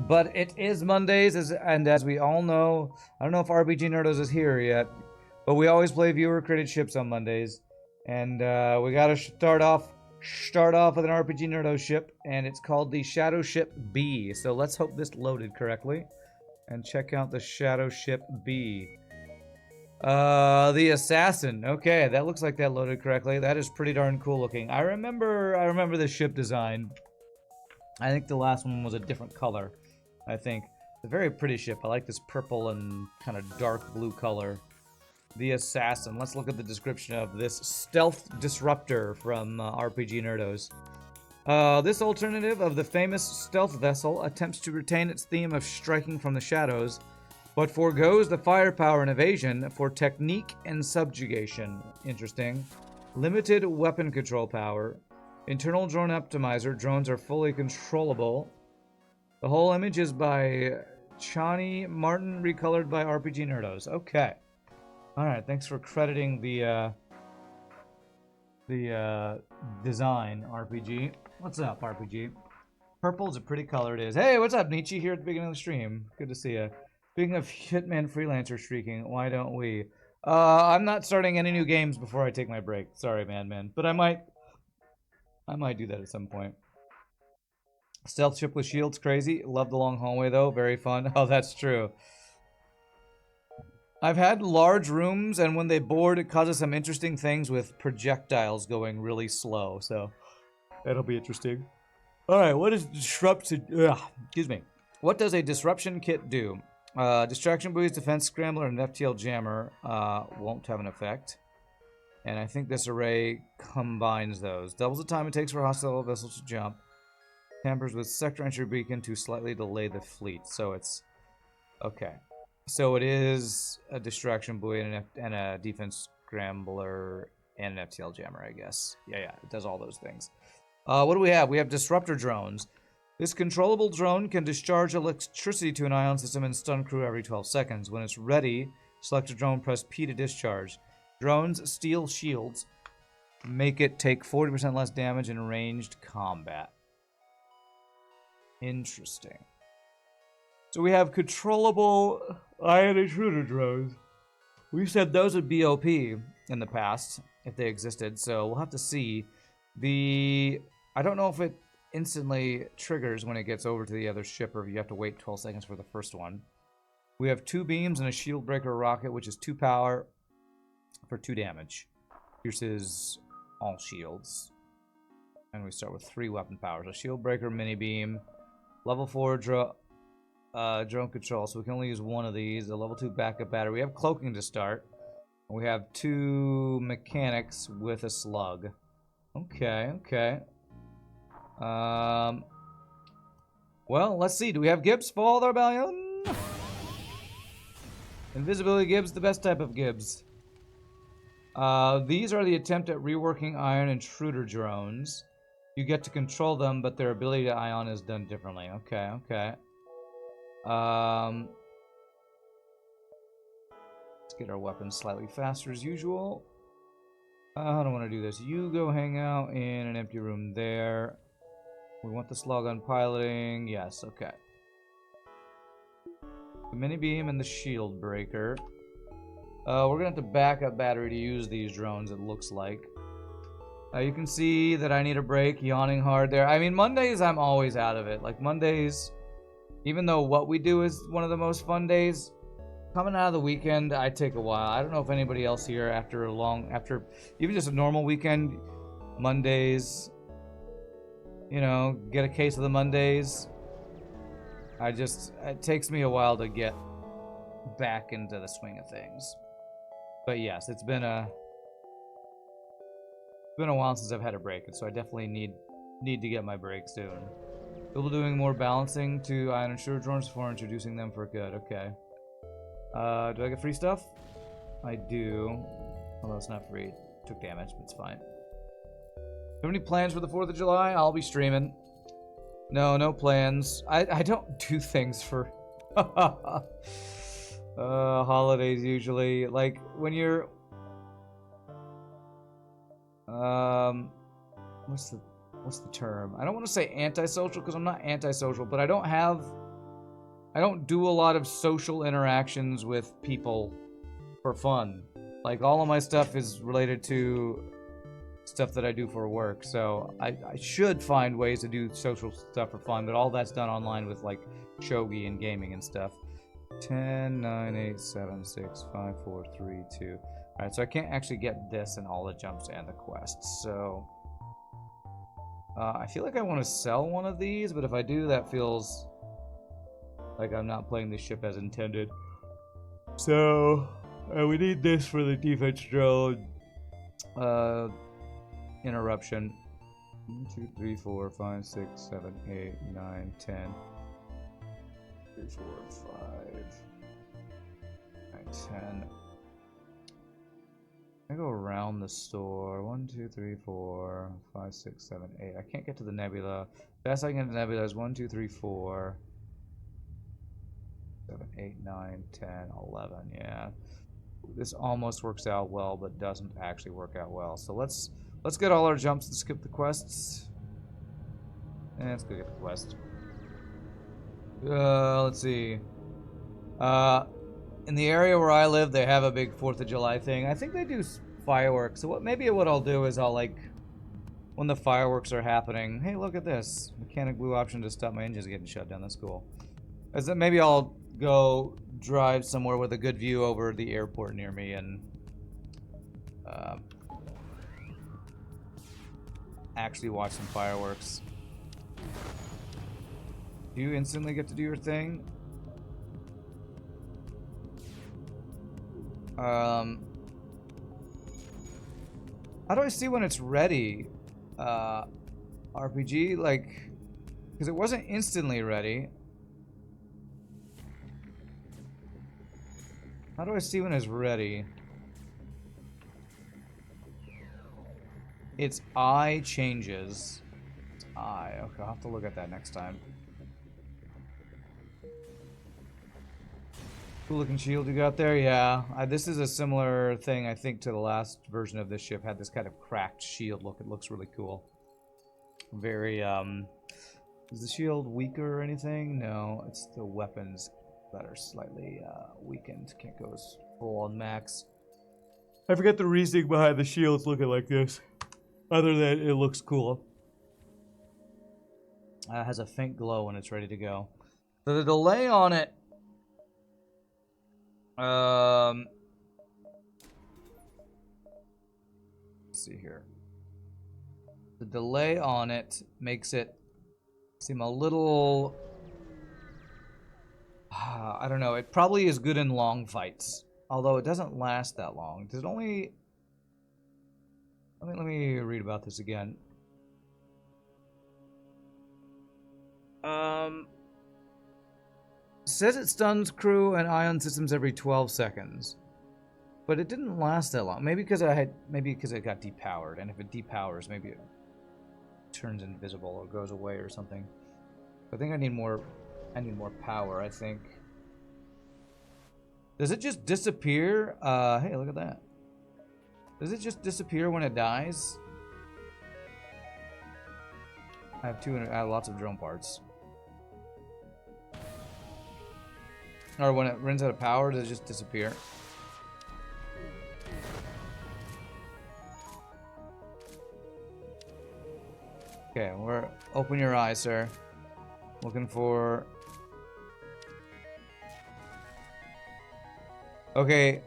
But it is Mondays, and as we all know, I don't know if RPGNerdos is here yet, but we always play viewer-created ships on Mondays. And we gotta start off with an RPGNerdos ship, and it's called the Shadowship B. So let's hope this loaded correctly. And check out the Shadowship B. The Assassin. Okay, that looks like that loaded correctly. That is pretty darn cool looking. I remember the ship design. I think the last one was a different color. I think. It's a very pretty ship. I like this purple and kind of dark blue color. The Assassin. Let's look at the description of this stealth disruptor from RPGNerdos. This alternative of the famous stealth vessel attempts to retain its theme of striking from the shadows, but forgoes the firepower and evasion for technique and subjugation. Interesting. Limited weapon control power. Internal drone optimizer. Drones are fully controllable. The whole image is by Chani Martin, recolored by RPGNerdos. Okay. Alright, thanks for crediting the design, RPG. What's up, RPG? Purple's a pretty color it is. Hey, what's up, Nietzsche, here at the beginning of the stream. Good to see you. Speaking of Hitman Freelancer streaking, why don't we? I'm not starting any new games before I take my break. Sorry, man. But I might do that at some point. Stealth ship with shields, crazy. Love the long hallway, though. Very fun. Oh, that's true. I've had large rooms, and when they board, it causes some interesting things with projectiles going really slow. So, that'll be interesting. Alright, what is disruption? Excuse me. What does a disruption kit do? Distraction buoys, defense scrambler, and FTL jammer won't have an effect. And I think this array combines those. Doubles the time it takes for hostile vessels to jump. Tampers with sector entry beacon to slightly delay the fleet. So it's... Okay. So it is a distraction buoy and a defense scrambler and an FTL jammer, I guess. Yeah, it does all those things. What do we have? We have disruptor drones. This controllable drone can discharge electricity to an ion system and stun crew every 12 seconds. When it's ready, select a drone, press P to discharge. Drones steal shields, make it take 40% less damage in ranged combat. Interesting. So we have controllable Ion Intruder Drones. We said those would be OP in the past, if they existed, so we'll have to see. I don't know if it instantly triggers when it gets over to the other ship, or if you have to wait 12 seconds for the first one. We have 2 beams and a shield breaker rocket, which is 2 power for 2 damage. Pierces all shields. And we start with 3 weapon powers. A shield breaker, mini beam, level 4 drone control, so we can only use one of these. A level 2 backup battery. We have cloaking to start. We have 2 mechanics with a slug. Okay. Well, let's see. Do we have Gibbs for the rebellion? Invisibility Gibbs, the best type of Gibbs. These are the attempt at reworking Ion Intruder Drones. You get to control them, but their ability to ion is done differently. Okay. Let's get our weapons slightly faster as usual. I don't want to do this. You go hang out in an empty room there. We want the slug on piloting. Yes, okay. The mini beam and the shield breaker. We're gonna have to backup battery to use these drones, it looks like. You can see that I need a break, yawning hard there. I mean, Mondays, I'm always out of it. Like, Mondays, even though what we do is one of the most fun days, coming out of the weekend, I take a while. I don't know if anybody else here after even just a normal weekend, Mondays, you know, get a case of the Mondays. It takes me a while to get back into the swing of things. But yes, it's been a while since I've had a break, so I definitely need to get my break soon. People doing more balancing to Ion Intruder Drones before introducing them for good. Okay. Do I get free stuff? I do. Although it's not free. Took damage, but it's fine. Have any plans for the 4th of July? I'll be streaming. No plans. I don't do things for holidays usually. Like when you're what's the term? I don't want to say antisocial because I'm not antisocial, but I don't have I don't do a lot of social interactions with people for fun. Like, all of my stuff is related to stuff that I do for work, so I should find ways to do social stuff for fun, but all that's done online with, like, shogi and gaming and stuff. 10, 9, 8, 7, 6, 5, 4, 3, 2. Alright, so I can't actually get this and all the jumps and the quests, so... I feel like I want to sell one of these, but if I do, that feels like I'm not playing the ship as intended. So, we need this for the defense drone. Interruption. 1, 2, 3, 4, 5, 6, 7, 8, 9, 10. 3, 4, 5, 9, 10. I go around the store. 1, 2, 3, 4, 5, 6, 7, 8. I can't get to the nebula. Best I can get to the nebula is 1, 2, 3, 4, 7, 8, 9, 10, 11. Yeah. This almost works out well, but doesn't actually work out well. So let's get all our jumps and skip the quests. And let's go get the quest. Let's see. In the area where I live, they have a big 4th of July thing. I think they do fireworks. So maybe what I'll do is I'll, like, when the fireworks are happening, hey, look at this. Mechanic blue option to stop my engines getting shut down. That's cool. Maybe I'll go drive somewhere with a good view over the airport near me and actually watch some fireworks. Do you instantly get to do your thing? How do I see when it's ready? RPG, like, because it wasn't instantly ready. How do I see when it's ready? Its eye changes. Its eye. Okay, I'll have to look at that next time. Cool looking shield you got there, yeah. This is a similar thing, I think, to the last version of this ship. Had this kind of cracked shield look. It looks really cool. Very, is the shield weaker or anything? No, it's the weapons that are slightly weakened. Can't go as full on max. I forget the reasoning behind the shields looking like this. Other than it looks cool. It has a faint glow when it's ready to go. So the delay on it... let's see here. The delay on it makes it seem a little... I don't know. It probably is good in long fights. Although it doesn't last that long. Does it only... Let me read about this again. Says it stuns crew and ion systems every 12 seconds. But it didn't last that long. Maybe because it got depowered, and if it depowers, maybe it turns invisible or goes away or something. I think I need more power, I think. Does it just disappear? Hey, look at that. Does it just disappear when it dies? I have lots of drone parts. Or when it runs out of power, does it just disappear? Okay, open your eyes, sir. Looking for... Okay.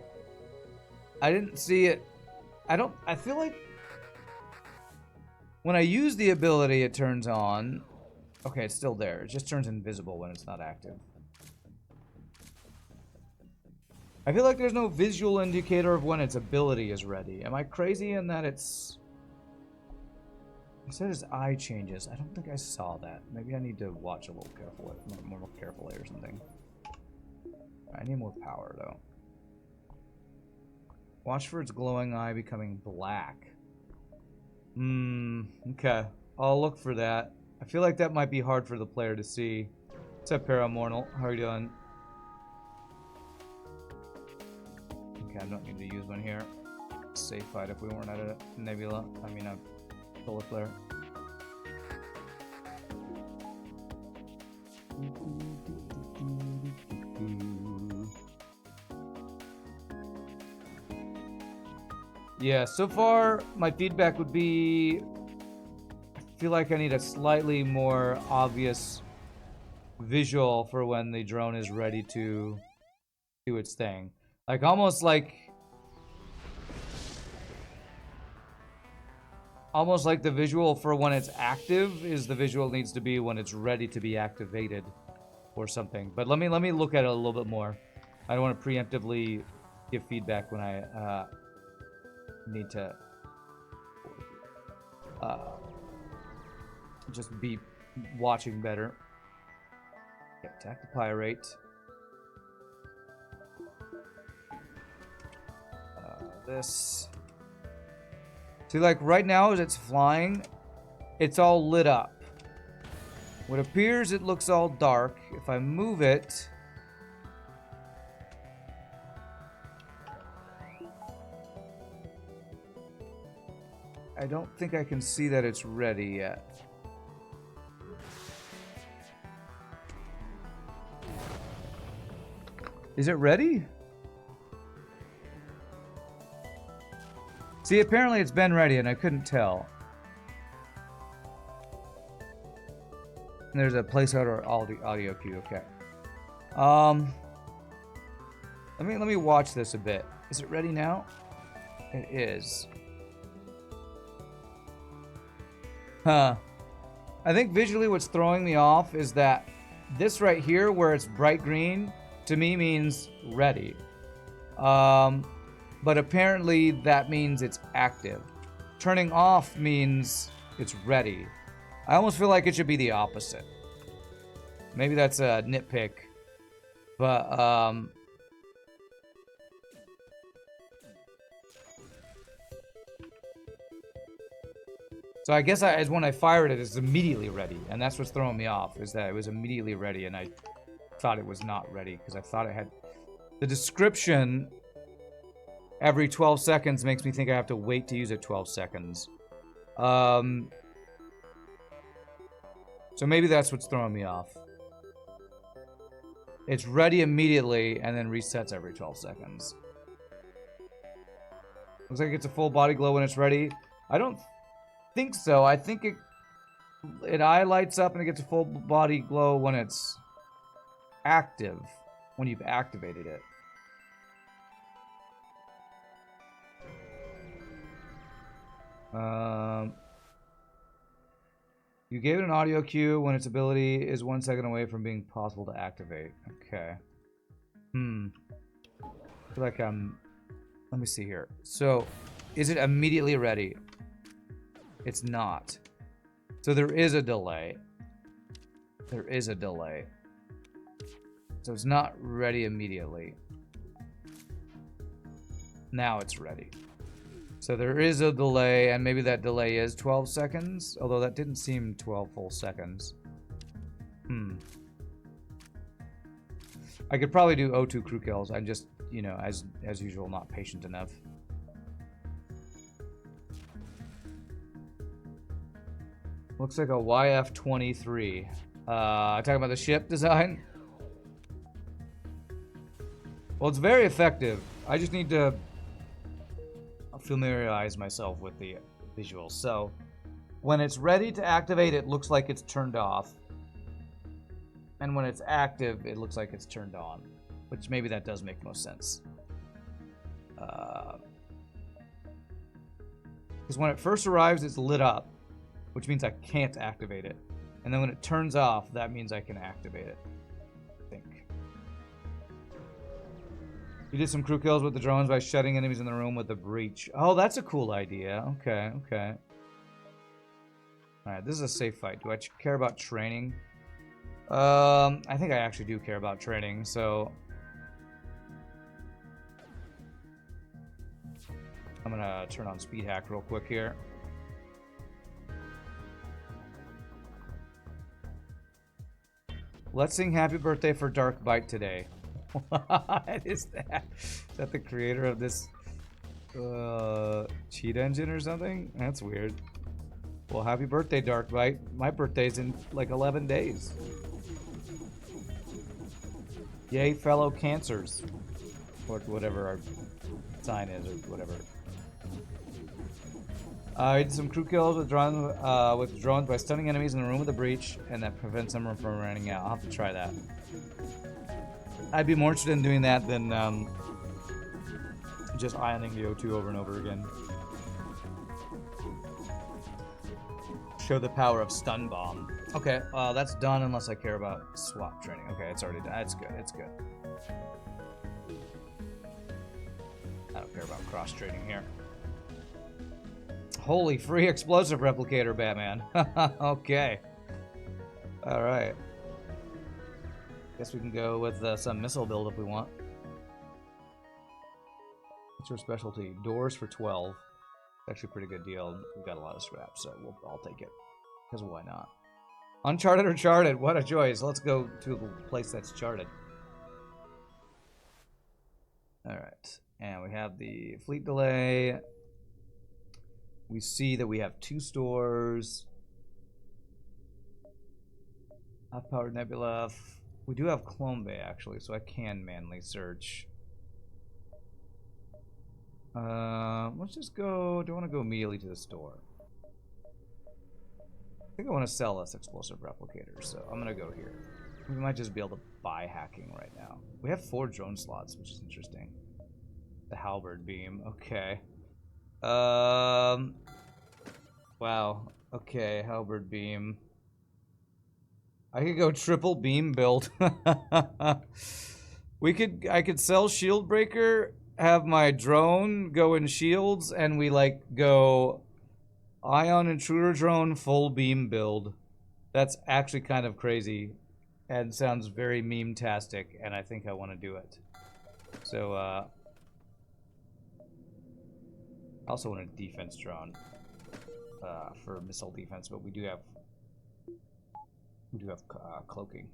I didn't see it. I feel like when I use the ability, it turns on. Okay, it's still there. It just turns invisible when it's not active. I feel like there's no visual indicator of when its ability is ready. Am I crazy in that it's... It said his eye changes. I don't think I saw that. Maybe I need to watch a little more carefully or something. I need more power, though. Watch for its glowing eye becoming black. Okay. I'll look for that. I feel like that might be hard for the player to see. What's up, Paramortal? How are you doing? Okay, I don't need to use one here. Safe fight if we weren't at a nebula. I mean, a solar flare. Yeah, so far my feedback would be I feel like I need a slightly more obvious visual for when the drone is ready to do its thing. Like almost like the visual for when it's active is the visual needs to be when it's ready to be activated or something. But let me look at it a little bit more. I don't want to preemptively give feedback when I need to just be watching better. Okay, attack the pyrate. This. See, like right now as it's flying, it's all lit up. What appears, it looks all dark. If I move it, I don't think I can see that it's ready yet. Is it ready? See, apparently it's been ready and I couldn't tell. And there's a placeholder audio cue, okay. Let me watch this a bit. Is it ready now? It is. Huh. I think visually what's throwing me off is that this right here where it's bright green to me means ready. But apparently that means it's active. Turning off means it's ready. I almost feel like it should be the opposite. Maybe that's a nitpick. But, so I guess as when I fired it, it's immediately ready. And that's what's throwing me off, is that it was immediately ready and I thought it was not ready. Because I thought it had... The description... Every 12 seconds makes me think I have to wait to use it 12 seconds. So maybe that's what's throwing me off. It's ready immediately and then resets every 12 seconds. Looks like it's a full body glow when it's ready. I don't think so. I think it eye lights up and it gets a full body glow when it's active, when you've activated it. You gave it an audio cue when its ability is 1 second away from being possible to activate. Okay. I feel like let me see here. So, is it immediately ready? It's not. So there is a delay. There is a delay. So it's not ready immediately. Now it's ready. So there is a delay, and maybe that delay is 12 seconds, although that didn't seem 12 full seconds. I could probably do O2 crew kills. I'm just, you know, as usual, not patient enough. Looks like a YF-23. Talking about the ship design? Well, it's very effective. I just need to familiarize myself with the visuals. So, when it's ready to activate, it looks like it's turned off. And when it's active, it looks like it's turned on. Which maybe that does make most sense. Because when it first arrives, it's lit up. Which means I can't activate it. And then when it turns off, that means I can activate it. I think. You did some crew kills with the drones by shutting enemies in the room with the breach. Oh, that's a cool idea. Okay, okay. Alright, this is a safe fight. Do I care about training? I think I actually do care about training, so... I'm gonna turn on speed hack real quick here. Let's sing happy birthday for Dark Bite today. What is that? Is that the creator of this cheat engine or something? That's weird. Well, happy birthday, Dark Bite. My birthday's in like 11 days. Yay, fellow cancers. Or whatever our sign is, or whatever. I did some crew kills with drones by stunning enemies in the room with a breach, and that prevents them from running out. I'll have to try that. I'd be more interested in doing that than just ioning the O2 over and over again. Show the power of stun bomb. Okay, that's done unless I care about swap training. Okay, it's already done. It's good. It's good. I don't care about cross training here. Holy free explosive replicator, Batman. Okay. All right. Guess we can go with some missile build if we want. What's your specialty? Doors for 12. Actually a pretty good deal. We've got a lot of scraps, so I'll take it. Because why not? Uncharted or charted? What a choice. Let's go to the place that's charted. Alright. And we have the fleet delay. We see that we have 2 stores. Half-powered nebula. We do have Clone Bay, actually, so I can manually search. Let's just go... Do I want to go immediately to the store? I think I want to sell us explosive replicators, so I'm going to go here. We might just be able to buy hacking right now. We have 4 drone slots, which is interesting. The halberd beam, okay. Wow, okay, halberd beam. I could go triple beam build. I could sell shield breaker, have my drone go in shields, and we like go Ion Intruder Drone full beam build. That's actually kind of crazy and sounds very meme-tastic, and I think I want to do it. So, I also want a defense drone for missile defense, but we do have cloaking.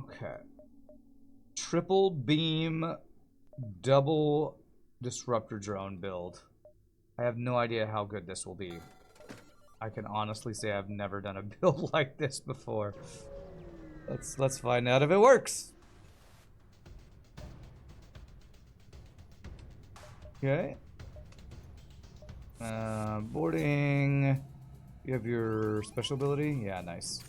Okay. Triple beam, double disruptor drone build. I have no idea how good this will be. I can honestly say I've never done a build like this before. Let's find out if it works. Okay. Boarding. You have your special ability? Yeah, nice.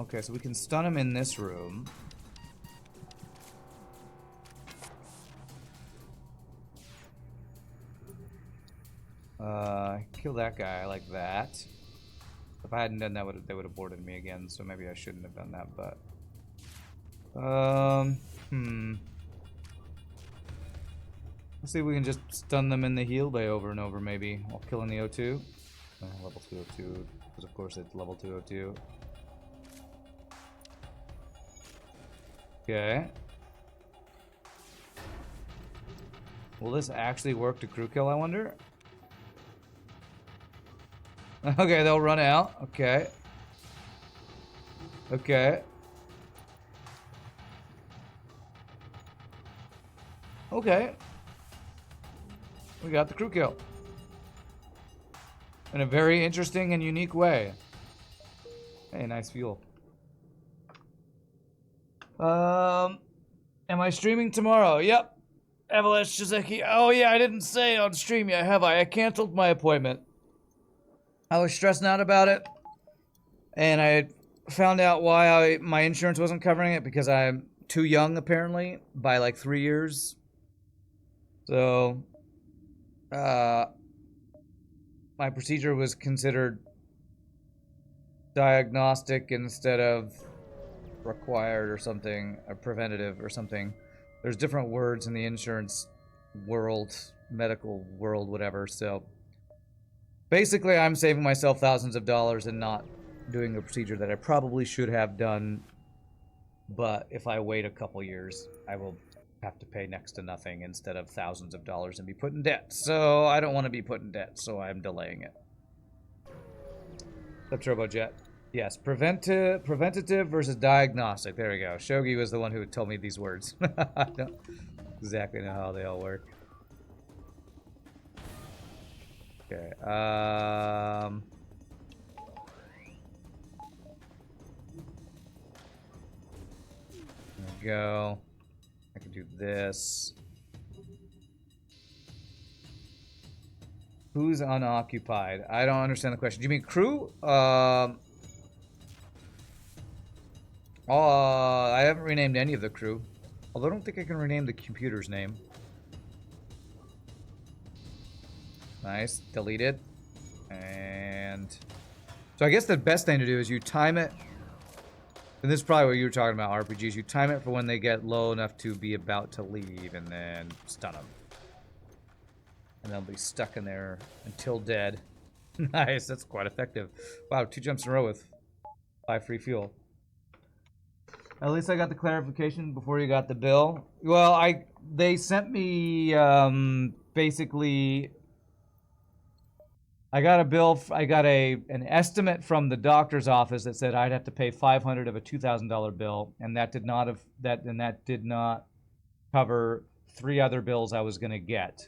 Okay, so we can stun him in this room. Kill that guy like that. If I hadn't done that, they would have boarded me again, so maybe I shouldn't have done that, but... Let's see if we can just stun them in the heal bay over and over, maybe, while killing the O2. Level 202, because of course it's level 202. Okay. Will this actually work to crew kill, I wonder? Okay, they'll run out. Okay. Okay. Okay. We got the crew kill. In a very interesting and unique way. Hey, nice fuel. Am I streaming tomorrow? Yep. Avalanche Shizeki. Oh yeah, I didn't say on stream yet, have I? I canceled my appointment. I was stressing out about it, and I found out why my insurance wasn't covering it, because I'm too young, apparently, by like 3 years. So, my procedure was considered diagnostic instead of required or something, or preventative or something. There's different words in the insurance world, medical world, whatever, so... Basically, I'm saving myself thousands of dollars and not doing a procedure that I probably should have done. But if I wait a couple years, I will have to pay next to nothing instead of thousands of dollars and be put in debt. So I don't want to be put in debt, so I'm delaying it. The turbojet. Yes, preventative versus diagnostic. There we go. Shogi was the one who told me these words. I don't exactly know how they all work. Okay. There we go. I can do this. Who's unoccupied? I don't understand the question. Do you mean crew? I haven't renamed any of the crew. Although I don't think I can rename the computer's name. Nice. Delete it. And... so I guess the best thing to do is you time it. And this is probably what you were talking about, RPGs. You time it for when they get low enough to be about to leave, and then stun them. And they'll be stuck in there until dead. Nice, that's quite effective. Wow, 2 jumps in a row with 5 free fuel. At least I got the clarification before you got the bill. Well, they sent me basically. I got a bill. I got an estimate from the doctor's office that said I'd have to pay $500 of a $2,000 bill, and that did not cover 3 other bills I was going to get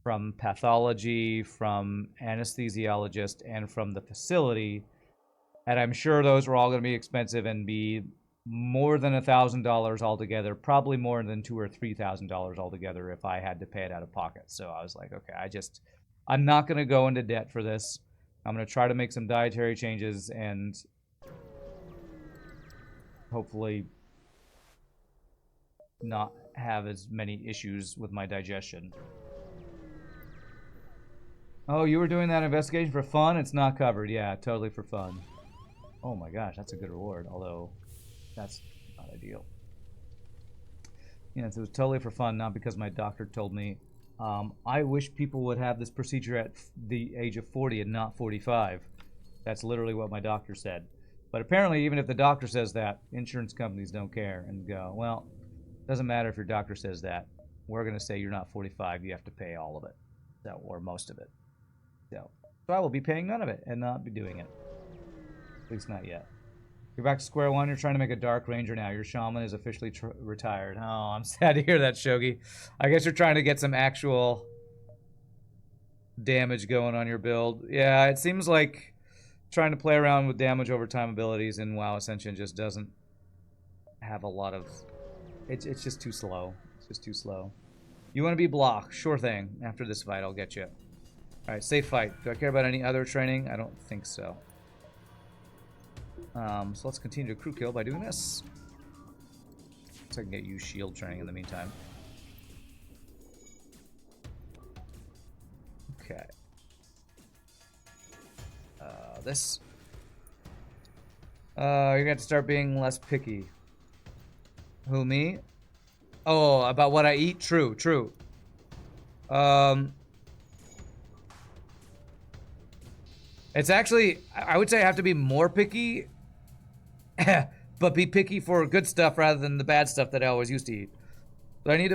from pathology, from anesthesiologist, and from the facility. And I'm sure those were all going to be expensive and be more than $1,000 altogether, probably more than $2,000 or $3,000 altogether if I had to pay it out of pocket. So I was like, okay, I'm not going to go into debt for this. I'm going to try to make some dietary changes and hopefully not have as many issues with my digestion. Oh, you were doing that investigation for fun? It's not covered. Yeah, totally for fun. Oh my gosh, that's a good reward, although that's not ideal. Yeah, it was totally for fun, not because my doctor told me. I wish people would have this procedure at the age of 40 and not 45. That's literally what my doctor said. But apparently, even if the doctor says that, insurance companies don't care and go, well, it doesn't matter if your doctor says that. We're going to say you're not 45, you have to pay all of it, or most of it. So I will be paying none of it and not be doing it. At least not yet. You're back to square one. You're trying to make a Dark Ranger now. Your shaman is officially retired. Oh, I'm sad to hear that, Shogi. I guess you're trying to get some actual damage going on your build. Yeah, it seems like trying to play around with damage over time abilities in WoW Ascension just doesn't have a lot of... It's just too slow. It's just too slow. You want to be block? Sure thing. After this fight, I'll get you. Alright, safe fight. Do I care about any other training? I don't think so. So let's continue to crew kill by doing this. So I can get you shield training in the meantime. Okay. This. You're going to start being less picky. Who, me? Oh, about what I eat? True, true. It's actually, I would say I have to be more picky, but be picky for good stuff rather than the bad stuff that I always used to eat. But I need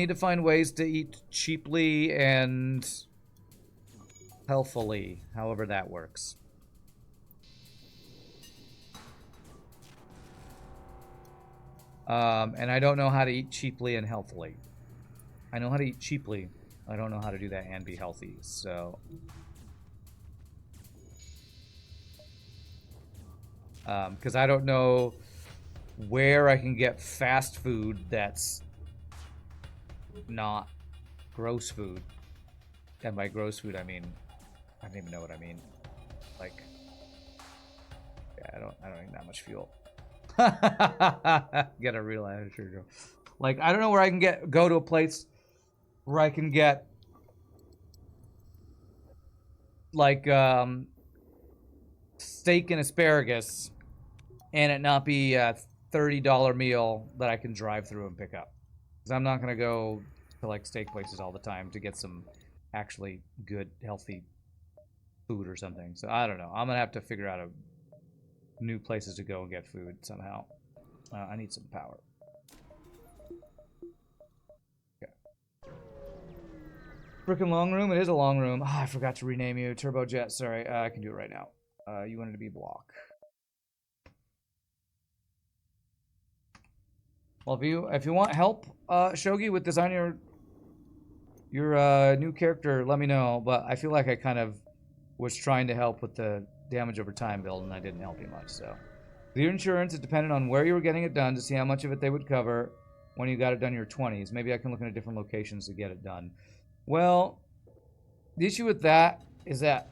to find ways to eat cheaply and healthfully, however that works. And I don't know how to eat cheaply and healthily. I know how to eat cheaply. I don't know how to do that and be healthy, so... because I don't know where I can get fast food that's not gross food. And by gross food, I mean, I don't even know what I mean. Like, yeah, I don't need that much fuel. Get a real attitude. Like, I don't know where I can go to a place where I can get like steak and asparagus and it not be a $30 meal that I can drive through and pick up. Because I'm not gonna go to like steak places all the time to get some actually good, healthy food or something. So I don't know. I'm gonna have to figure out new places to go and get food somehow. I need some power. Okay. Frickin' long room. It is a long room. Oh, I forgot to rename you. Turbojet. Sorry. I can do it right now. You wanted to be block. Well, if you want help, Shogi, with designing you're a new character, let me know. But I feel like I kind of was trying to help with the damage over time build, and I didn't help you much, so. Your insurance is dependent on where you were getting it done to see how much of it they would cover when you got it done in your 20s. Maybe I can look into different locations to get it done. Well, the issue with that is that,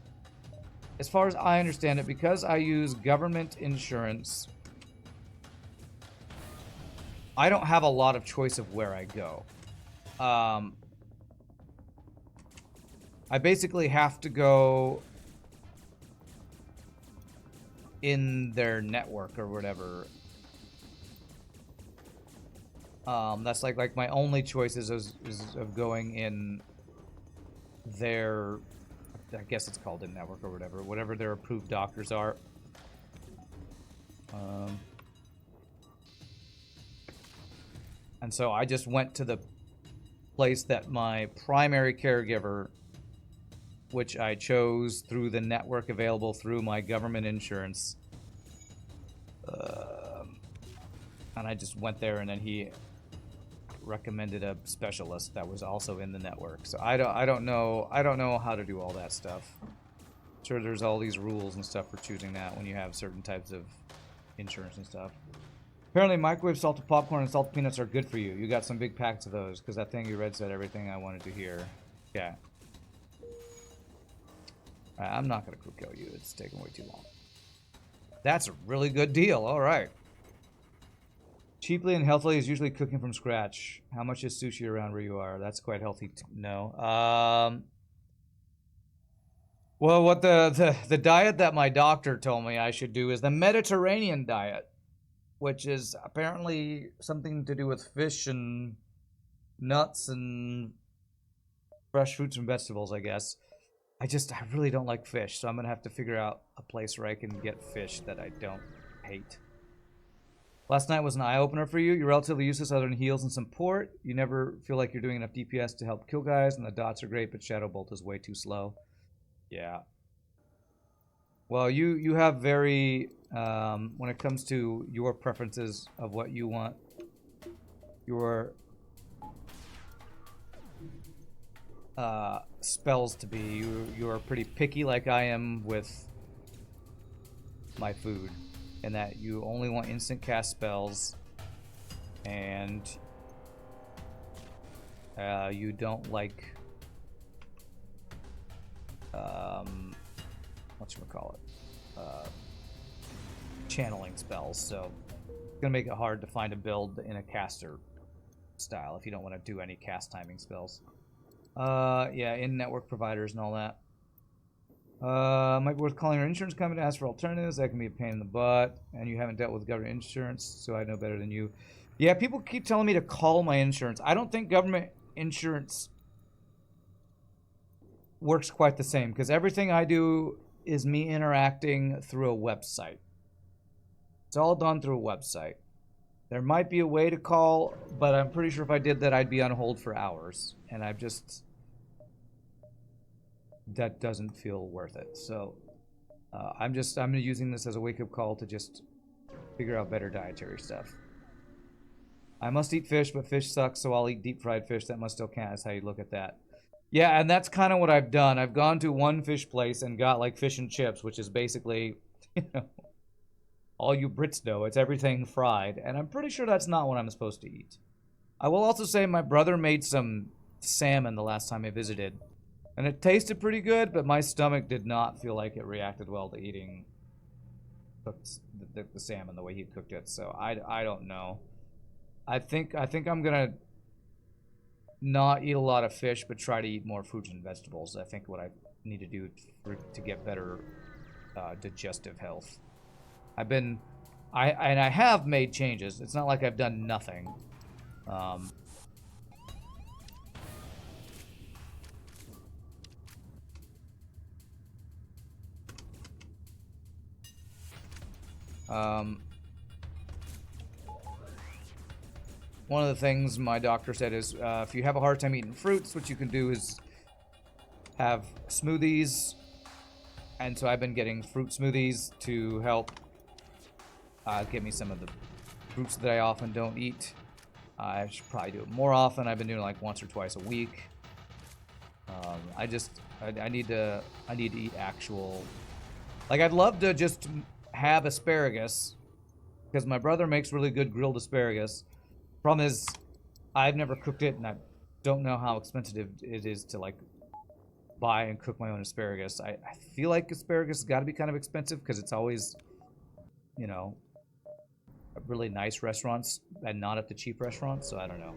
as far as I understand it, because I use government insurance, I don't have a lot of choice of where I go. I basically have to go in their network or whatever. That's like my only choice is of going in their, I guess it's called in network or whatever their approved doctors are. And so I just went to the place that my primary caregiver, which I chose through the network available through my government insurance. And I just went there, and then he recommended a specialist that was also in the network. So I don't know how to do all that stuff. Sure, there's all these rules and stuff for choosing that when you have certain types of insurance and stuff. Apparently, microwave salted popcorn and salted peanuts are good for you. You got some big packs of those, because that thing you read said everything I wanted to hear. Yeah. I'm not going to quick kill you. It's taking way too long. That's a really good deal. All right. Cheaply and healthily is usually cooking from scratch. How much is sushi around where you are? That's quite healthy to know. Well, what the diet that my doctor told me I should do is the Mediterranean diet, which is apparently something to do with fish and nuts and fresh fruits and vegetables, I guess. I really don't like fish, so I'm going to have to figure out a place where I can get fish that I don't hate. Last night was an eye-opener for you. You're relatively useless other than heals and some port. You never feel like you're doing enough DPS to help kill guys, and the dots are great, but Shadow Bolt is way too slow. Yeah. Well, you have very, when it comes to your preferences of what you want, your spells to be, you are pretty picky like I am with my food, in that you only want instant cast spells, and you don't like whatchamacallit, channeling spells, so it's gonna make it hard to find a build in a caster style if you don't want to do any cast timing spells. Yeah, in-network providers and all that. Might be worth calling your insurance company to ask for alternatives. That can be a pain in the butt, and you haven't dealt with government insurance, so I know better than you. Yeah, people keep telling me to call my insurance. I don't think government insurance works quite the same, because everything I do is me interacting through a website. It's all done through a website. There might be a way to call, but I'm pretty sure if I did that, I'd be on hold for hours, and I've just... that doesn't feel worth it. So I'm using this as a wake-up call to just figure out better dietary stuff. I must eat fish, but fish sucks, so I'll eat deep-fried fish. That must still count. That's how you look at that. Yeah, and that's kind of what I've done. I've gone to one fish place and got like fish and chips, which is basically, you know, all you Brits know. It's everything fried, and I'm pretty sure that's not what I'm supposed to eat. I will also say my brother made some salmon the last time I visited, and it tasted pretty good, but my stomach did not feel like it reacted well to eating the salmon the way he cooked it. So I don't know. I think I'm gonna not eat a lot of fish, but try to eat more fruits and vegetables. I think what I need to do to get better digestive health. I have made changes. It's not like I've done nothing. One of the things my doctor said is if you have a hard time eating fruits, what you can do is have smoothies. And so I've been getting fruit smoothies to help get me some of the fruits that I often don't eat. I should probably do it more often. I've been doing it like once or twice a week. I need to eat actual. Like, I'd love to just have asparagus, because my brother makes really good grilled asparagus. Problem is, I've never cooked it, and I don't know how expensive it is to, like, buy and cook my own asparagus. I feel like asparagus has got to be kind of expensive, because it's always, you know, at really nice restaurants and not at the cheap restaurants, so I don't know.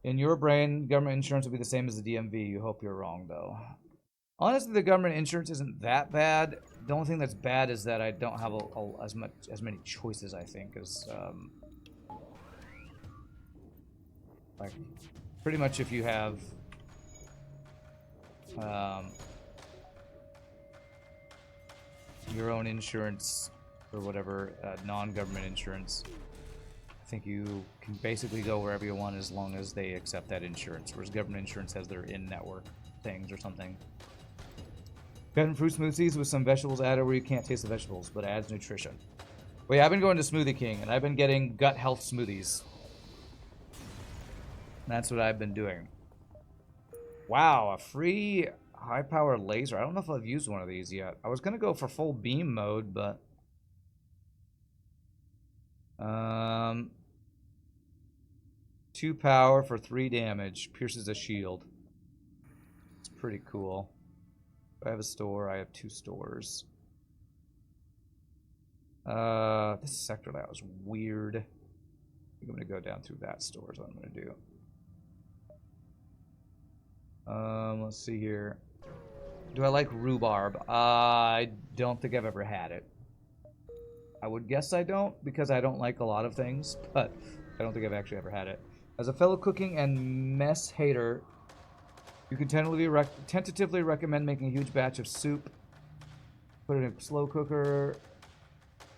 In your brain, government insurance would be the same as the DMV. You hope you're wrong, though. Honestly, the government insurance isn't that bad. The only thing that's bad is that I don't have as many choices, I think, as like pretty much if you have your own insurance or whatever, non-government insurance, I think you can basically go wherever you want as long as they accept that insurance, whereas government insurance has their in-network things or something. Gotten fruit smoothies with some vegetables added where you can't taste the vegetables, but adds nutrition. Well, yeah, I've been going to Smoothie King, and I've been getting gut health smoothies. That's what I've been doing. Wow, a free high-power laser. I don't know if I've used one of these yet. I was going to go for full beam mode, but... 2 power for 3 damage. Pierces a shield. It's pretty cool. I have a store. I have 2 stores. This sector that was weird. I think I'm gonna go down through that store is what I'm gonna do. Let's see here. Do I like rhubarb? I don't think I've ever had it. I would guess I don't, because I don't like a lot of things, but I don't think I've actually ever had it. As a fellow cooking and mess hater, you can tentatively recommend making a huge batch of soup. Put it in a slow cooker.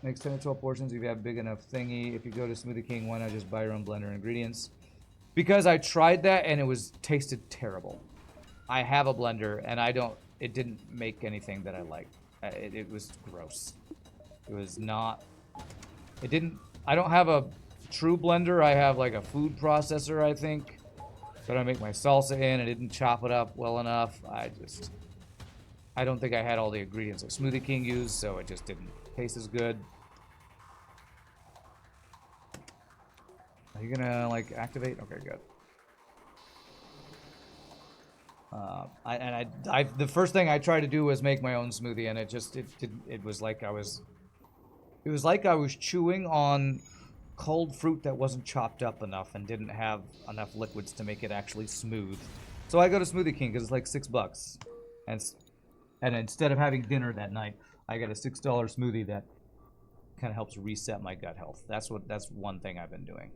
Makes 10 to 12 portions if you have a big enough thingy. If you go to Smoothie King, why not just buy your own blender and ingredients? Because I tried that and it tasted terrible. I have a blender and it didn't make anything that I liked. It was gross. It was not, I don't have a true blender. I have like a food processor, I think, that I make my salsa in. I didn't chop it up well enough. I don't think I had all the ingredients that Smoothie King used, so it just didn't taste as good. Are you gonna like activate? Okay, good. The first thing I tried to do was make my own smoothie, and it was like I was chewing on cold fruit that wasn't chopped up enough and didn't have enough liquids to make it actually smooth. So I go to Smoothie King because it's like $6, and instead of having dinner that night, I got a $6 smoothie that kind of helps reset my gut health. That's one thing I've been doing.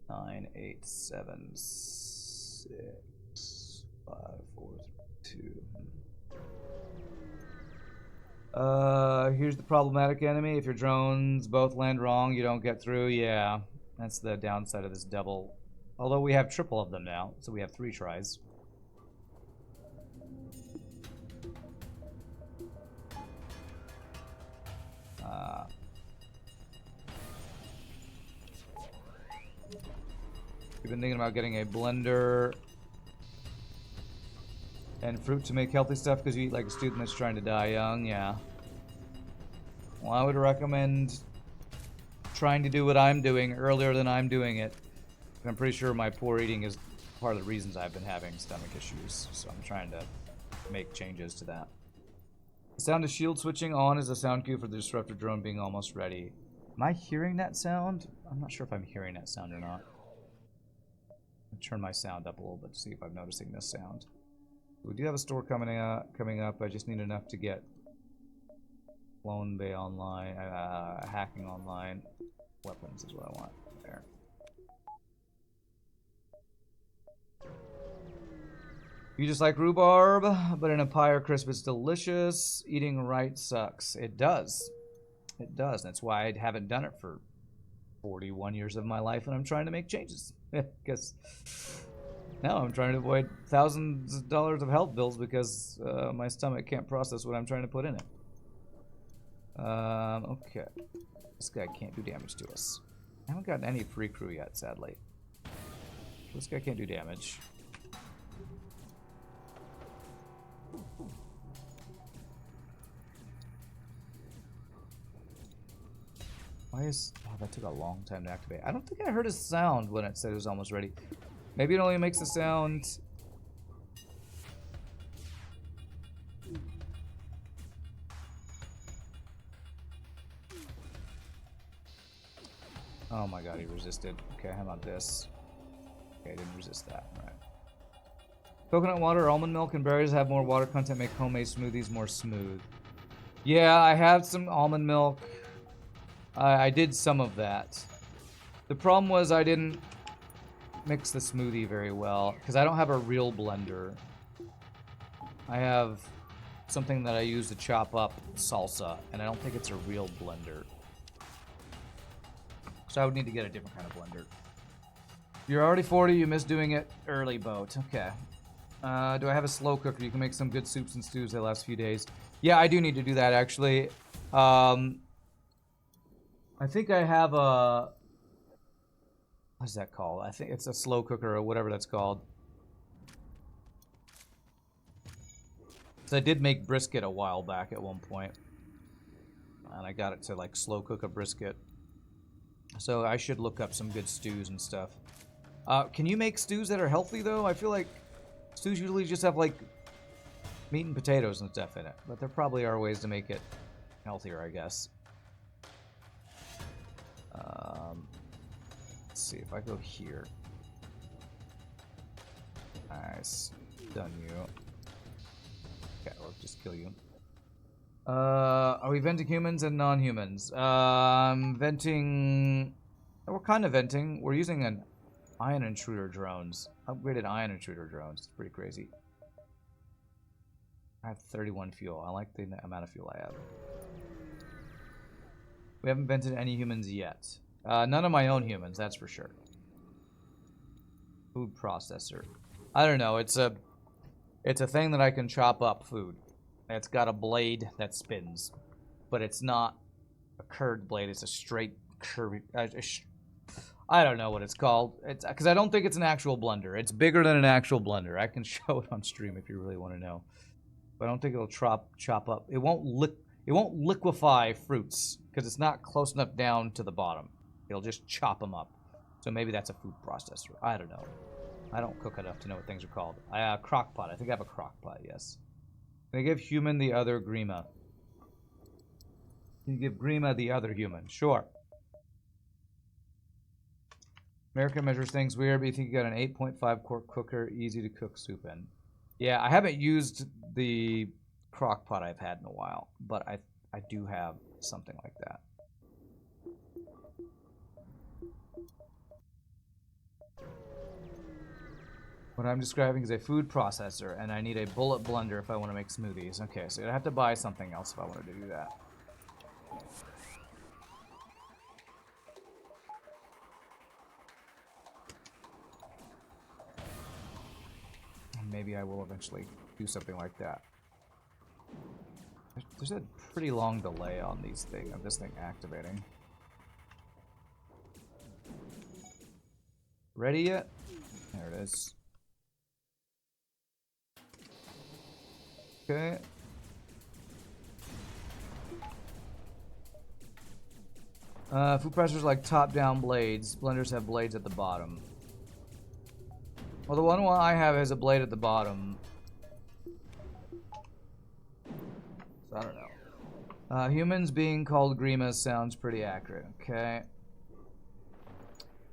9, 8, 7, 6, 5, 4, 2. Here's the problematic enemy. If your drones both land wrong, you don't get through. Yeah, that's the downside of this double. Although we have triple of them now, so we have 3 tries. We've been thinking about getting a blender and fruit to make healthy stuff because you eat like a student that's trying to die young. Yeah. Well, I would recommend trying to do what I'm doing earlier than I'm doing it. I'm pretty sure my poor eating is part of the reasons I've been having stomach issues, so I'm trying to make changes to that. The sound of shield switching on is a sound cue for the disruptor drone being almost ready. Am I hearing that sound? I'm not sure if I'm hearing that sound or not. I'll turn my sound up a little bit to see if I'm noticing this sound. We do have a store coming up. I just need enough to get Clone Bay online, hacking online. Weapons is what I want there. You just like rhubarb, but in a pie or crisp, it's delicious. Eating right sucks. It does. It does. That's why I haven't done it for 41 years of my life, and I'm trying to make changes. Because now I'm trying to avoid thousands of dollars of health bills because my stomach can't process what I'm trying to put in it. Okay. This guy can't do damage to us. I haven't gotten any free crew yet, sadly. This guy can't do damage. Why is... Oh, that took a long time to activate. I don't think I heard a sound when it said it was almost ready. Maybe it only makes a sound... Oh my god, he resisted. Okay, how about this? Okay, I didn't resist that. All right. Coconut water, almond milk, and berries have more water content, make homemade smoothies more smooth. Yeah, I have some almond milk. I did some of that. The problem was I didn't mix the smoothie very well, because I don't have a real blender. I have something that I use to chop up salsa, and I don't think it's a real blender. So I would need to get a different kind of blender. You're already 40, you missed doing it early, Boat. Okay. Do I have a slow cooker? You can make some good soups and stews the last few days. Yeah, I do need to do that, actually. I think I have a... What's that called? I think it's a slow cooker or whatever that's called. So I did make brisket a while back at one point. And I got it to, like, slow cook a brisket. So I should look up some good stews and stuff. Can you make stews that are healthy, though? I feel like stews usually just have, like, meat and potatoes and stuff in it. But there probably are ways to make it healthier, I guess. Let's see if I go here. Nice. Done you. Okay, let's just kill you. Are we venting humans and non-humans? Venting... We're kind of venting. We're using an Ion Intruder Drones. Upgraded Ion Intruder Drones. It's pretty crazy. I have 31 fuel. I like the amount of fuel I have. We haven't vented any humans yet. None of my own humans, that's for sure. Food processor. I don't know. It's a thing that I can chop up food. It's got a blade that spins, but it's not a curved blade. It's a straight curvy. I don't know what it's called. It's because I don't think it's an actual blender. It's bigger than an actual blender. I can show it on stream if you really want to know. But I don't think it'll chop up. It won't liquefy fruits because it's not close enough down to the bottom. It'll just chop them up. So maybe that's a food processor. I don't know. I don't cook enough to know what things are called. Crock pot. I think I have a crock pot. Yes. Can I give human the other Grima? Can you give Grima the other human? Sure. America measures things weird, but you think you got an 8.5 quart cooker, easy to cook soup in. Yeah, I haven't used the crock pot I've had in a while, but I do have something like that. What I'm describing is a food processor, and I need a bullet blender if I want to make smoothies. Okay, so I have to buy something else if I wanted to do that. And maybe I will eventually do something like that. There's a pretty long delay on this thing activating. Ready yet? There it is. Okay. Food processors like top-down blades. Blenders have blades at the bottom. Well, the one I have has a blade at the bottom. So I don't know. Humans being called Grima sounds pretty accurate. Okay.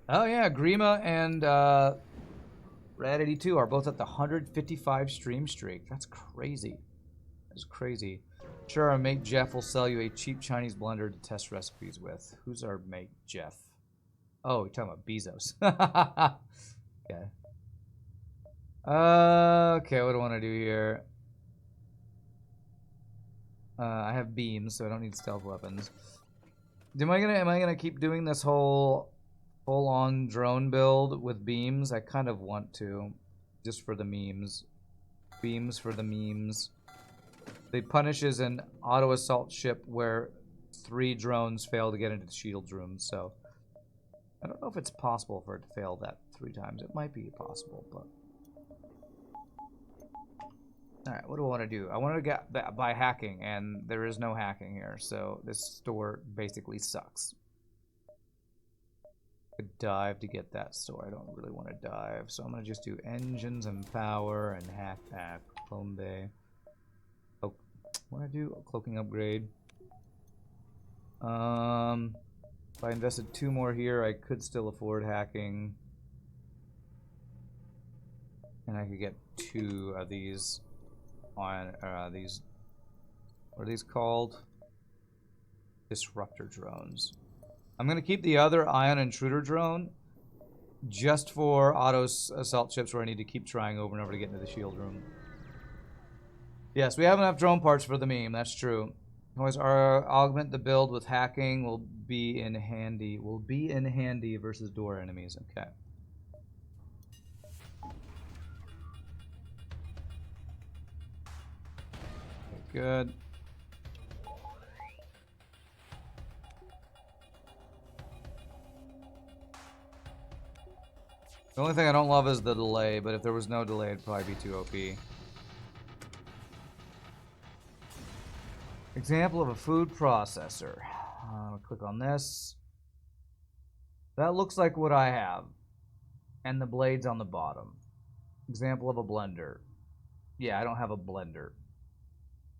Oh yeah, Grima and Rad82 are both at the 155 stream streak. That's crazy. That's crazy. Sure, our mate Jeff will sell you a cheap Chinese blender to test recipes with. Who's our mate Jeff? Oh, you're talking about Bezos. Okay. Okay, what do I want to do here? I have beams, so I don't need stealth weapons. Am I gonna keep doing this whole full-on drone build with beams? I kind of want to, just for the memes. Beams for the memes. The Punish is an auto assault ship where 3 drones fail to get into the shield room, so I don't know if it's possible for it to fail that 3 times. It might be possible, but... Alright, what do I want to do? I want to get by hacking, and there is no hacking here, so this store basically sucks. I could dive to get that store. I don't really want to dive, so I'm going to just do engines and power and hack clone bay. Oh, what do I do? A cloaking upgrade. If I invested 2 more here, I could still afford hacking. And I could get 2 of these on these, what are these called? Disruptor drones. I'm gonna keep the other Ion Intruder drone just for auto assault ships where I need to keep trying over and over to get into the shield room. Yes, we have enough drone parts for the meme, that's true. Always augment the build with hacking will be in handy. Will be in handy versus door enemies, okay. Good. The only thing I don't love is the delay, but if there was no delay, it'd probably be too OP. Example of a food processor. Click on this. That looks like what I have. And the blade's on the bottom. Example of a blender. Yeah, I don't have a blender.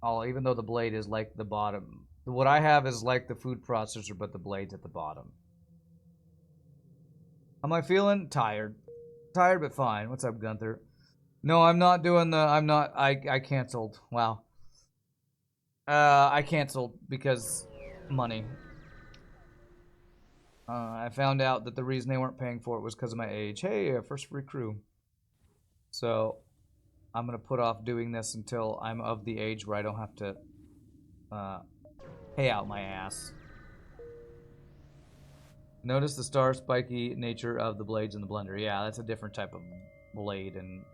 Oh, even though the blade is like the bottom. What I have is like the food processor, but the blade's at the bottom. How am I feeling? Tired. Tired, but fine. What's up, Gunther? No, I'm not doing the... I canceled. Wow. I canceled because money. I found out that the reason they weren't paying for it was because of my age. Hey, first free crew. So... I'm going to put off doing this until I'm of the age where I don't have to pay out my ass. Notice the star spiky nature of the blades in the blender. Yeah, that's a different type of blade in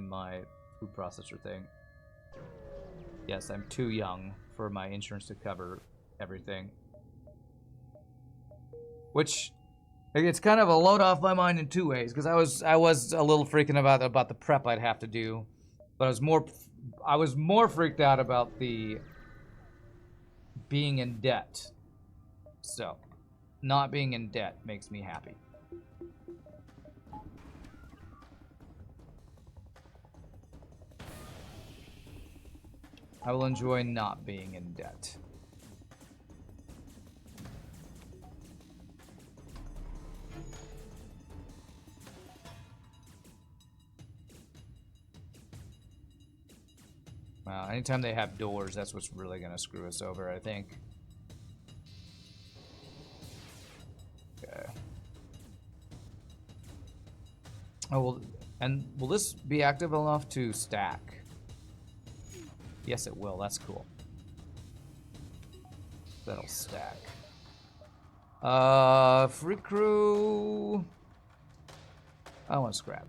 my food processor thing. Yes, I'm too young for my insurance to cover everything. Which... It's kind of a load off my mind in 2 ways, because I was a little freaking about the prep I'd have to do, but I was more freaked out about the being in debt. So, not being in debt makes me happy. I will enjoy not being in debt. Wow, anytime they have doors, that's what's really going to screw us over, I think. Okay. Oh, well, and will this be active enough to stack? Yes, it will. That's cool. That'll stack. Free crew. I want scrap.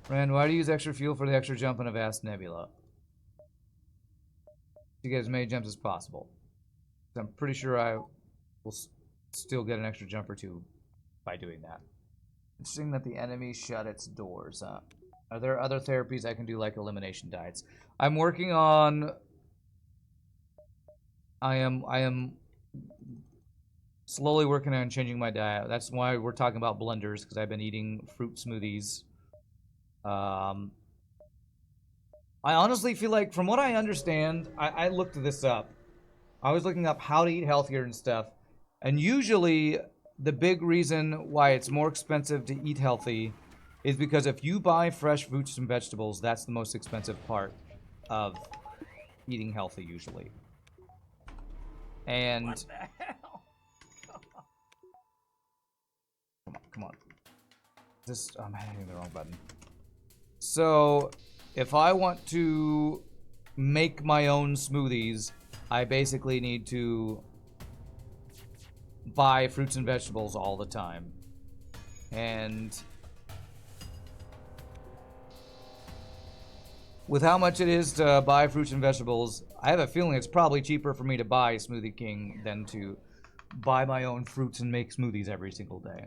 Rand, why do you use extra fuel for the extra jump in a vast nebula? To get as many jumps as possible. I'm pretty sure I will still get an extra jump or 2 by doing that. Interesting that the enemy shut its doors. Are there other therapies I can do, like elimination diets? I'm working on... I am slowly working on changing my diet. That's why we're talking about blenders, because I've been eating fruit smoothies. I honestly feel like, from what I understand, I looked this up. I was looking up how to eat healthier and stuff. And usually, the big reason why it's more expensive to eat healthy is because if you buy fresh fruits and vegetables, that's the most expensive part of eating healthy, usually. And... What the hell? Come on. I'm hitting the wrong button. So, if I want to make my own smoothies, I basically need to buy fruits and vegetables all the time. And with how much it is to buy fruits and vegetables, I have a feeling it's probably cheaper for me to buy Smoothie King than to buy my own fruits and make smoothies every single day.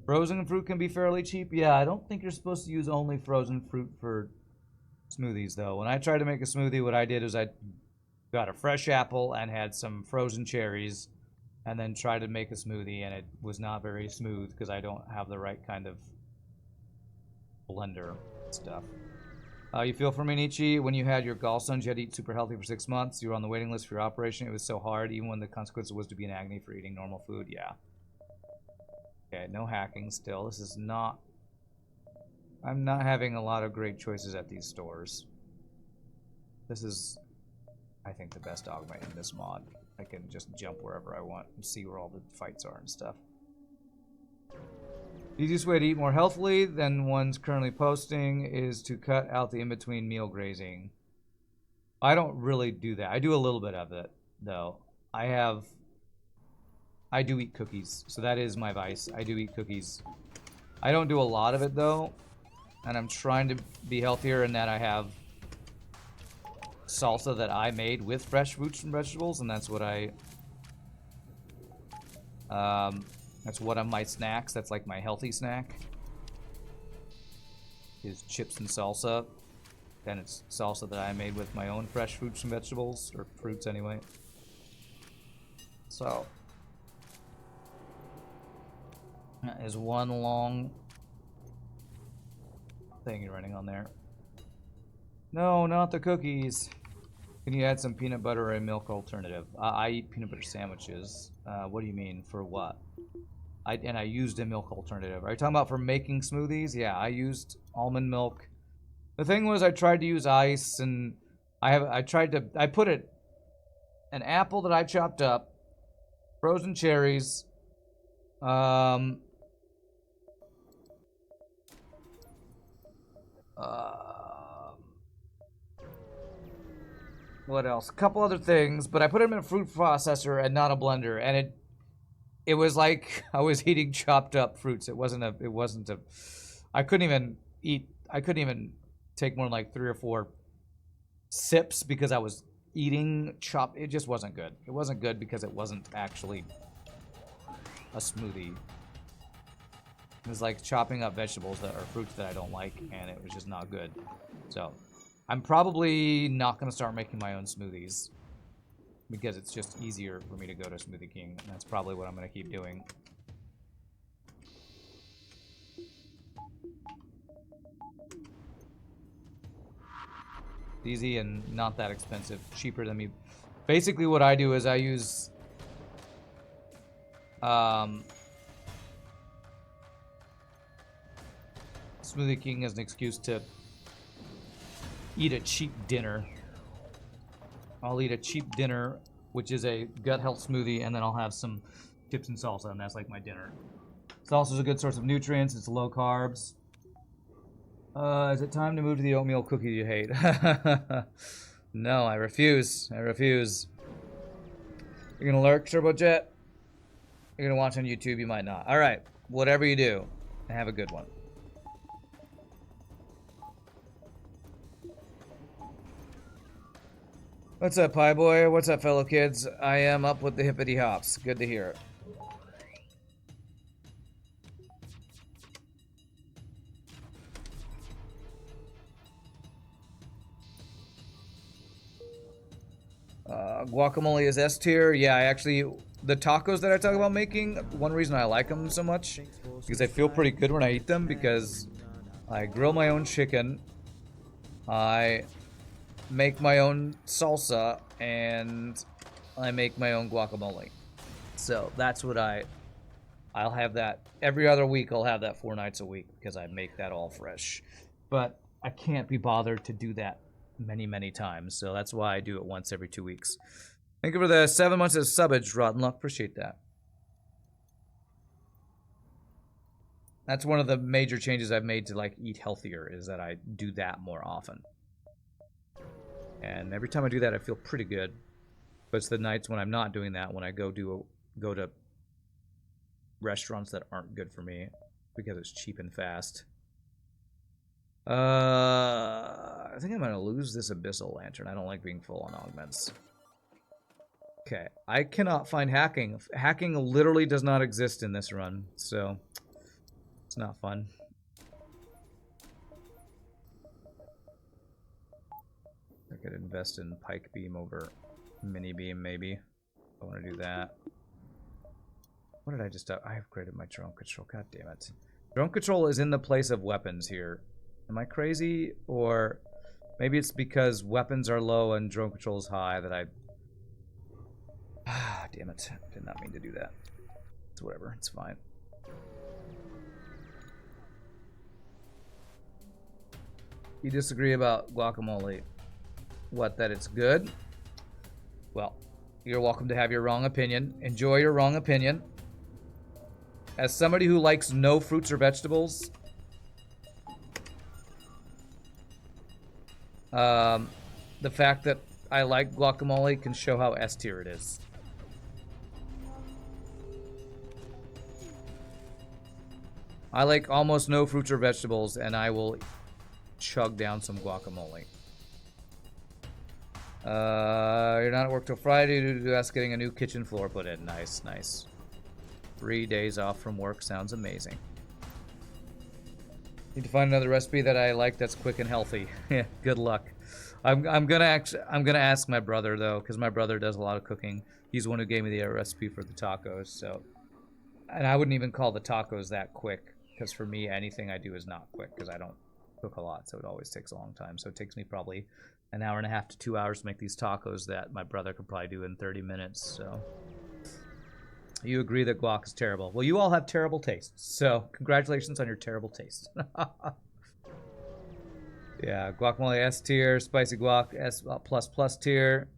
Frozen fruit can be fairly cheap. Yeah, I don't think you're supposed to use only frozen fruit for smoothies, though. When I tried to make a smoothie, what I did is I got a fresh apple and had some frozen cherries, and then tried to make a smoothie, and it was not very smooth because I don't have the right kind of blender stuff. You feel for me, Nietzsche, when you had your gallstones, you had to eat super healthy for 6 months. You were on the waiting list for your operation. It was so hard, even when the consequence was to be in agony for eating normal food. Yeah. Okay, no hacking still. This is not... I'm not having a lot of great choices at these stores. This is, I think, the best augment in this mod. I can just jump wherever I want and see where all the fights are and stuff. The easiest way to eat more healthily than one's currently posting is to cut out the in-between meal grazing. I don't really do that. I do a little bit of it, though. I do eat cookies, so that is my vice. I do eat cookies. I don't do a lot of it, though, and I'm trying to be healthier in that I have salsa that I made with fresh fruits and vegetables, and that's what that's one of my snacks. That's like my healthy snack. Is chips and salsa. And it's salsa that I made with my own fresh fruits and vegetables, or fruits anyway. So that is one long thing you're running on there. No, not the cookies. Can you add some peanut butter or a milk alternative? I eat peanut butter sandwiches. What do you mean? For what? I used a milk alternative. Are you talking about for making smoothies? Yeah, I used almond milk. The thing was, I tried to use ice, and I put an apple that I chopped up, frozen cherries, what else? A couple other things, but I put them in a fruit processor and not a blender, and it was like I was eating chopped up fruits. It wasn't a. I couldn't even take more than like 3 or 4 sips because I was eating chopped. It just wasn't good. It wasn't good because it wasn't actually a smoothie. It was like chopping up vegetables that are fruits that I don't like, and it was just not good. So I'm probably not going to start making my own smoothies because it's just easier for me to go to Smoothie King, and that's probably what I'm going to keep doing. Easy and not that expensive. Cheaper than me. Basically what I do is I use Smoothie King as an excuse to eat a cheap dinner. I'll eat a cheap dinner, which is a gut health smoothie, and then I'll have some chips and salsa, and that's like my dinner. Salsa is a good source of nutrients. It's low carbs. Is it time to move to the oatmeal cookie you hate? No, I refuse. I refuse. You're gonna lurk, Turbojet? You're gonna watch on YouTube? You might not. Alright, whatever you do, have a good one. What's up, Pie Boy? What's up, fellow kids? I am up with the hippity hops. Good to hear it. Guacamole is S tier. Yeah, the tacos that I talk about making, one reason I like them so much because I feel pretty good when I eat them because I grill my own chicken, I make my own salsa, and I make my own guacamole. So that's what I'll have that every other week. I'll have that 4 nights a week because I make that all fresh. But I can't be bothered to do that many times, so that's why I do it once every 2 weeks. Thank you for the 7 months of subbage, Rotten Luck. Appreciate that. That's one of the major changes I've made to like eat healthier, is that I do that more often. And every time I do that, I feel pretty good. But it's the nights when I'm not doing that, when I go to restaurants that aren't good for me because it's cheap and fast. I think I'm gonna lose this Abyssal Lantern. I don't like being full on augments. Okay, I cannot find hacking. Hacking literally does not exist in this run, so It's not fun. I could invest in pike beam over mini beam, maybe. I want to do that. What did I just do? I upgraded my drone control. God damn it. Drone control is in the place of weapons here. Am I crazy? Or maybe it's because weapons are low and drone control is high that I... Ah, damn it. Did not mean to do that. It's whatever. It's fine. You disagree about guacamole. What, that it's good? Well, you're welcome to have your wrong opinion. Enjoy your wrong opinion. As somebody who likes no fruits or vegetables, the fact that I like guacamole can show how S tier it is. I like almost no fruits or vegetables, and I will chug down some guacamole. You're not at work till Friday due to us getting a new kitchen floor put in. Nice, nice. 3 days off from work sounds amazing. Need to find another recipe that I like that's quick and healthy. Yeah, good luck. I'm gonna ask my brother though, because my brother does a lot of cooking. He's the one who gave me the recipe for the tacos. So, and I wouldn't even call the tacos that quick, because for me anything I do is not quick because I don't cook a lot, so it always takes a long time. So it takes me probably an hour and a half to 2 hours to make these tacos that my brother could probably do in 30 minutes. So. You agree that guac is terrible. Well, you all have terrible taste. So, congratulations on your terrible taste. Yeah, guacamole S tier, spicy guac S plus tier.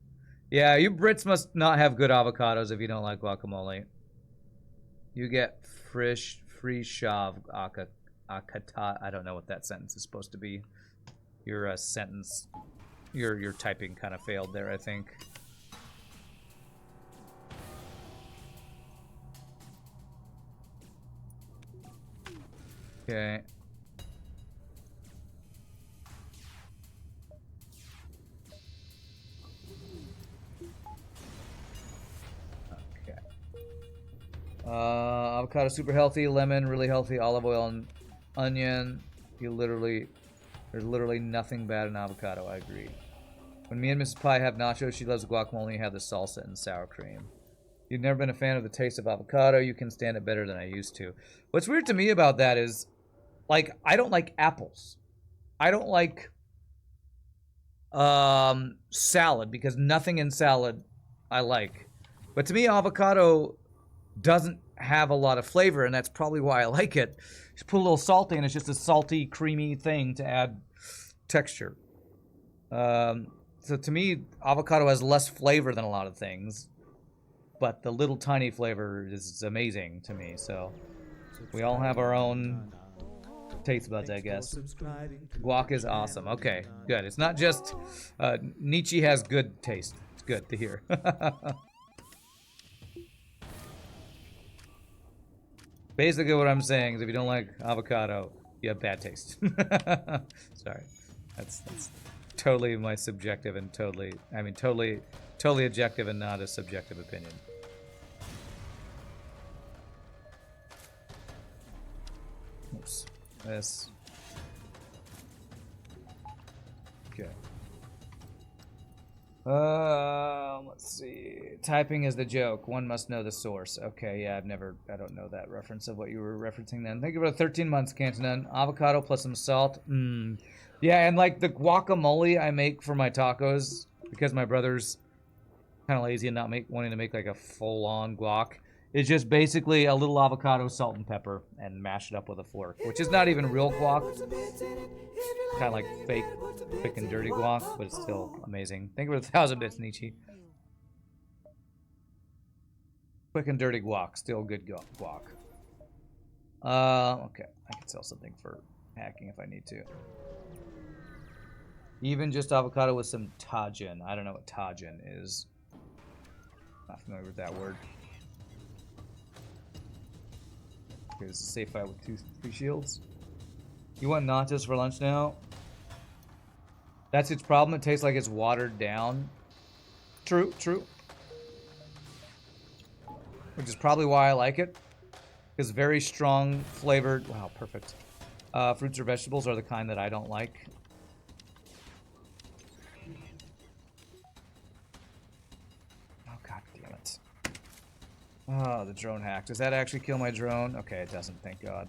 Yeah, you Brits must not have good avocados if you don't like guacamole. You get free shav akata. I don't know what that sentence is supposed to be. Your sentence, your typing kind of failed there, I think. Okay. Okay. Avocado super healthy, lemon really healthy, olive oil and onion. There's literally nothing bad in avocado. I agree. When me and Mrs. Pie have nachos, she loves guacamole. Have the salsa and sour cream. You've never been a fan of the taste of avocado. You can stand it better than I used to. What's weird to me about that is, like, I don't like apples. I don't like salad, because nothing in salad I like. But to me, avocado doesn't have a lot of flavor, and that's probably why I like it. Just put a little salt in, it's just a salty, creamy thing to add texture. So to me, avocado has less flavor than a lot of things, but the little tiny flavor is amazing to me. So we all have our own taste buds, I guess. Guac is awesome. Okay, good. It's not just Nietzsche has good taste. It's good to hear. Basically what I'm saying is if you don't like avocado, you have bad taste. Sorry. That's totally my subjective and totally objective and not a subjective opinion. Oops. This. Okay. Let's see. Typing is the joke. One must know the source. Okay, yeah, I don't know that reference of what you were referencing then. Thank you for the 13 months, Cantonin. Avocado plus some salt. Yeah, and like the guacamole I make for my tacos, because my brother's kind of lazy and not wanting to make like a full-on guac. It's just basically a little avocado, salt, and pepper, and mash it up with a fork, which is not even real guac. Kind of like fake, quick and dirty guac, but it's still amazing. Think of it 1,000 bits, Nietzsche. Quick and dirty guac, still good guac. Okay, I can sell something for hacking if I need to. Even just avocado with some tajin. I don't know what tajin is. Not familiar with that word. Okay, this is a safe fight with 3 shields. You want nachos for lunch now? That's its problem. It tastes like it's watered down. True. Which is probably why I like it. Because very strong flavored, wow, perfect. Fruits or vegetables are the kind that I don't like. Oh, god damn it. Oh, the drone hack. Does that actually kill my drone? Okay, it doesn't, thank god.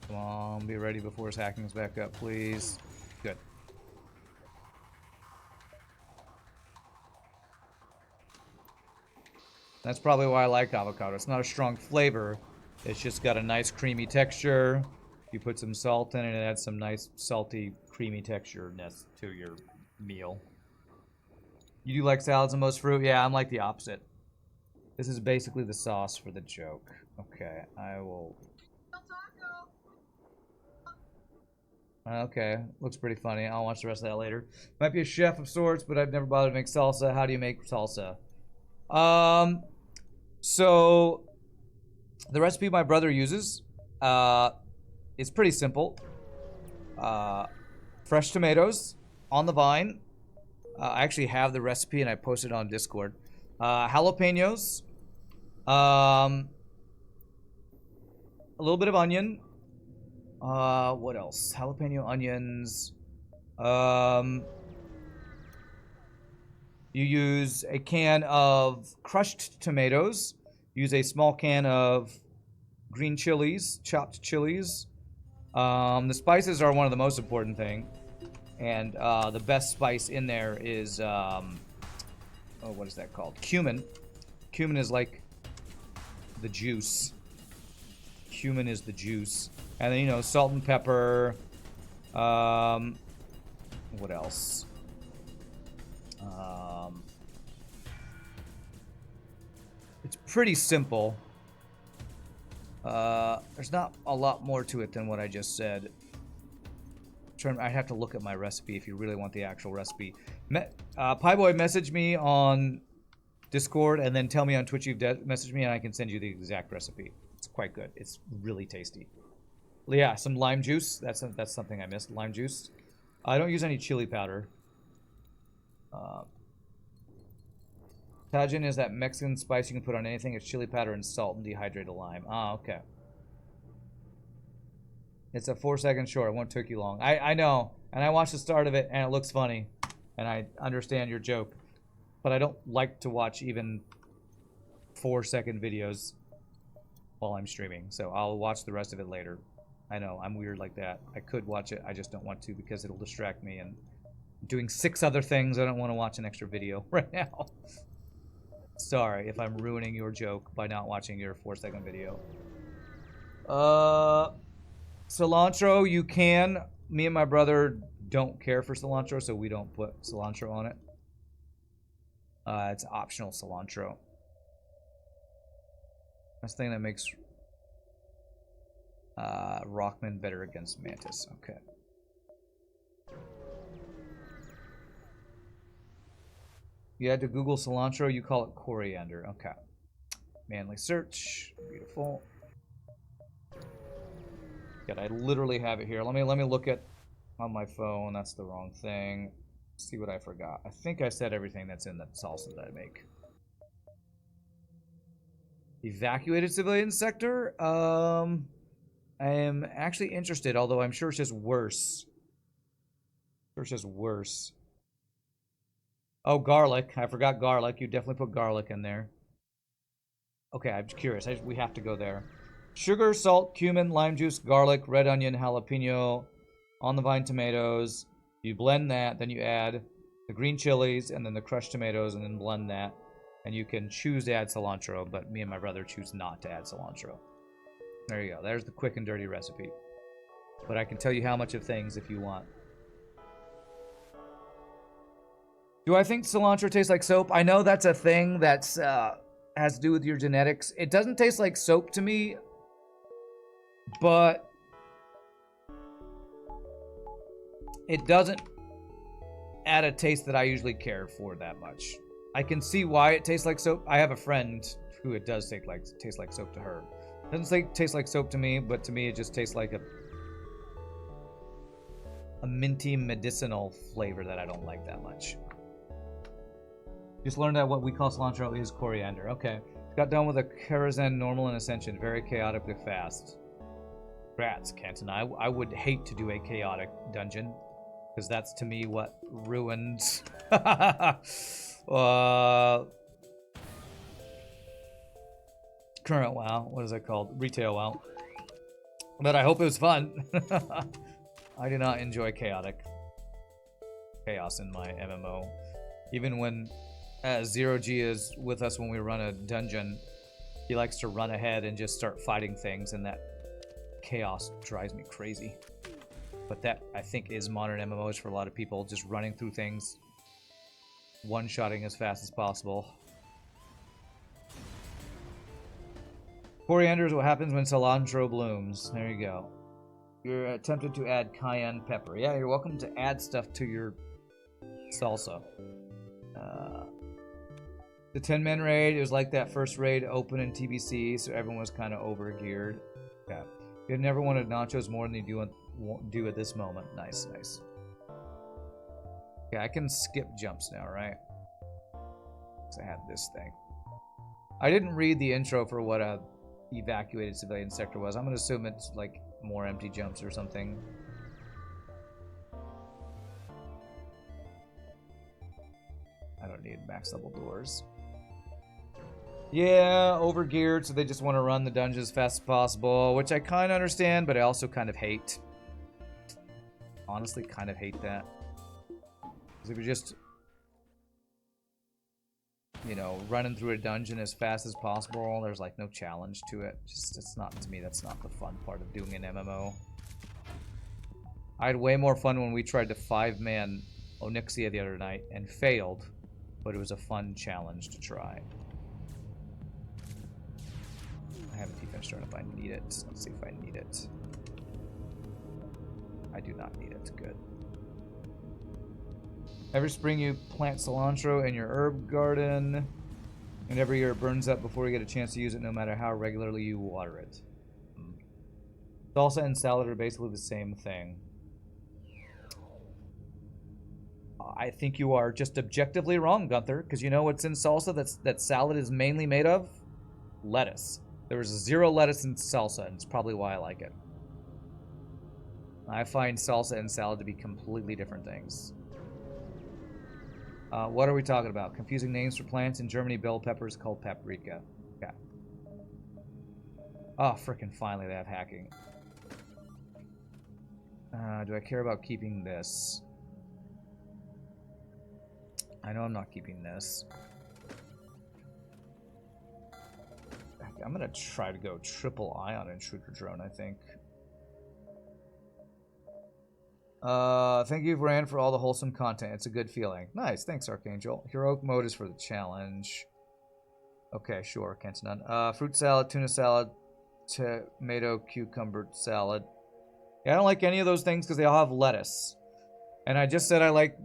Come on, be ready before his hacking's back up, please. Good. That's probably why I like avocado. It's not a strong flavor. It's just got a nice creamy texture. You put some salt in it, it adds some nice salty, creamy texture-ness to your meal. You do like salads and most fruit? Yeah, I'm like the opposite. This is basically the sauce for the joke. Okay, I will... Okay, looks pretty funny. I'll watch the rest of that later. Might be a chef of sorts, but I've never bothered to make salsa. How do you make salsa? So the recipe my brother uses, is pretty simple. Fresh tomatoes on the vine. I actually have the recipe and I posted it on Discord. Jalapenos. A little bit of onion. What else? Jalapeno onions. You use a can of crushed tomatoes. Use a small can of green chilies, chopped chilies. The spices are one of the most important thing. And the best spice in there is, oh, what is that called? Cumin. Cumin is like the juice. Cumin is the juice. And then, you know, salt and pepper. What else? It's pretty simple. There's not a lot more to it than what I just said. I'd have to look at my recipe if you really want the actual recipe. Pieboy, message me on Discord and then tell me on Twitch you've messaged me and I can send you the exact recipe. It's quite good. It's really tasty. Yeah, some lime juice. That's something I missed. Lime juice. I don't use any chili powder. Tajin is that Mexican spice you can put on anything. It's chili powder and salt and dehydrated lime. Ah, okay. It's a 4-second short. It won't take you long. I know. And I watched the start of it and it looks funny. And I understand your joke. But I don't like to watch even 4-second videos while I'm streaming. So I'll watch the rest of it later. I know, I'm weird like that. I could watch it, I just don't want to because it'll distract me, and doing 6 other things, I don't want to watch an extra video right now. Sorry if I'm ruining your joke by not watching your 4-second video. Cilantro, you can. Me and my brother don't care for cilantro, so we don't put cilantro on it. It's optional cilantro. That's the thing that makes Rockman better against Mantis. Okay. You had to Google cilantro, you call it coriander. Okay. Manly search. Beautiful. God, I literally have it here. Let me look at on my phone. That's the wrong thing. Let's see what I forgot. I think I said everything that's in the salsa that I make. Evacuated civilian sector? I am actually interested, although I'm sure it's just worse. It's just worse. Oh, garlic. I forgot garlic. You definitely put garlic in there. Okay, I'm just curious. We have to go there. Sugar, salt, cumin, lime juice, garlic, red onion, jalapeno, on the vine tomatoes. You blend that, then you add the green chilies and then the crushed tomatoes and then blend that. And you can choose to add cilantro, but me and my brother choose not to add cilantro. There you go. There's the quick and dirty recipe. But I can tell you how much of things if you want. Do I think cilantro tastes like soap? I know that's a thing that's has to do with your genetics. It doesn't taste like soap to me, but it doesn't add a taste that I usually care for that much. I can see why it tastes like soap. I have a friend who it does taste like soap to her. It doesn't taste like soap to me, but to me it just tastes like a minty medicinal flavor that I don't like that much. Just learned that what we call cilantro is coriander. Okay. Got done with a Karazhan normal and ascension. Very chaotically fast. Rats, Kenton. I would hate to do a chaotic dungeon. Because that's to me what ruins... current WoW. What is it called? Retail WoW. But I hope it was fun. I do not enjoy chaos in my MMO. Even when Zero G is with us when we run a dungeon, he likes to run ahead and just start fighting things, and that chaos drives me crazy. But that, I think, is modern MMOs for a lot of people, just running through things, one-shotting as fast as possible. Coriander is what happens when cilantro blooms. There you go. You're attempted to add cayenne pepper. Yeah, you're welcome to add stuff to your salsa. The 10-man raid, it was like that first raid open in TBC, so everyone was kind of over-geared. Yeah. You never wanted nachos more than you do at this moment. Nice, nice. Okay, I can skip jumps now, right? Because I have this thing. I didn't read the intro for what a evacuated civilian sector was. I'm going to assume it's like more empty jumps or something. I don't need max level doors. Yeah, overgeared, so they just want to run the dungeon as fast as possible, which I kind of understand, but I also kind of hate. Honestly, kind of hate that. Because if you're just, you know, running through a dungeon as fast as possible, there's like no challenge to it. Just, it's not, to me, that's not the fun part of doing an MMO. I had way more fun when we tried to 5-man Onyxia the other night and failed, but it was a fun challenge to try. I have a defense turn if I need it. Let's see if I need it. I do not need it. Good. Every spring you plant cilantro in your herb garden, and every year it burns up before you get a chance to use it, no matter how regularly you water it. Salsa and salad are basically the same thing. I think you are just objectively wrong, Gunther, because you know what's in salsa that salad is mainly made of? Lettuce. There was 0 lettuce in salsa, and it's probably why I like it. I find salsa and salad to be completely different things. What are we talking about? Confusing names for plants. In Germany, bell pepper is called paprika. Okay. Oh, frickin' finally they have hacking. Do I care about keeping this? I know I'm not keeping this. I'm gonna try to go triple Ion Intruder Drone, I think. Thank you, Rand, for all the wholesome content. It's a good feeling. Nice, thanks, Archangel. Heroic mode is for the challenge. Okay, sure, Kenton. Fruit salad, tuna salad, tomato, cucumber salad. Yeah, I don't like any of those things because they all have lettuce. And I just said I like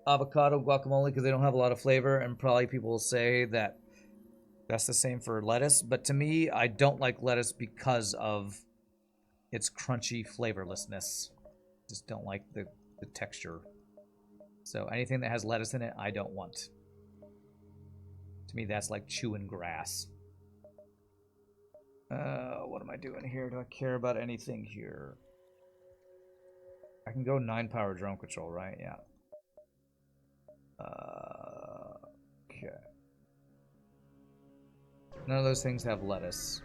avocado guacamole because they don't have a lot of flavor, and probably people will say that that's the same for lettuce, but to me, I don't like lettuce because of its crunchy flavorlessness. Just don't like the texture. So anything that has lettuce in it, I don't want. To me, that's like chewing grass. What am I doing here? Do I care about anything here? I can go 9-power drone control, right? Yeah. Okay. None of those things have lettuce.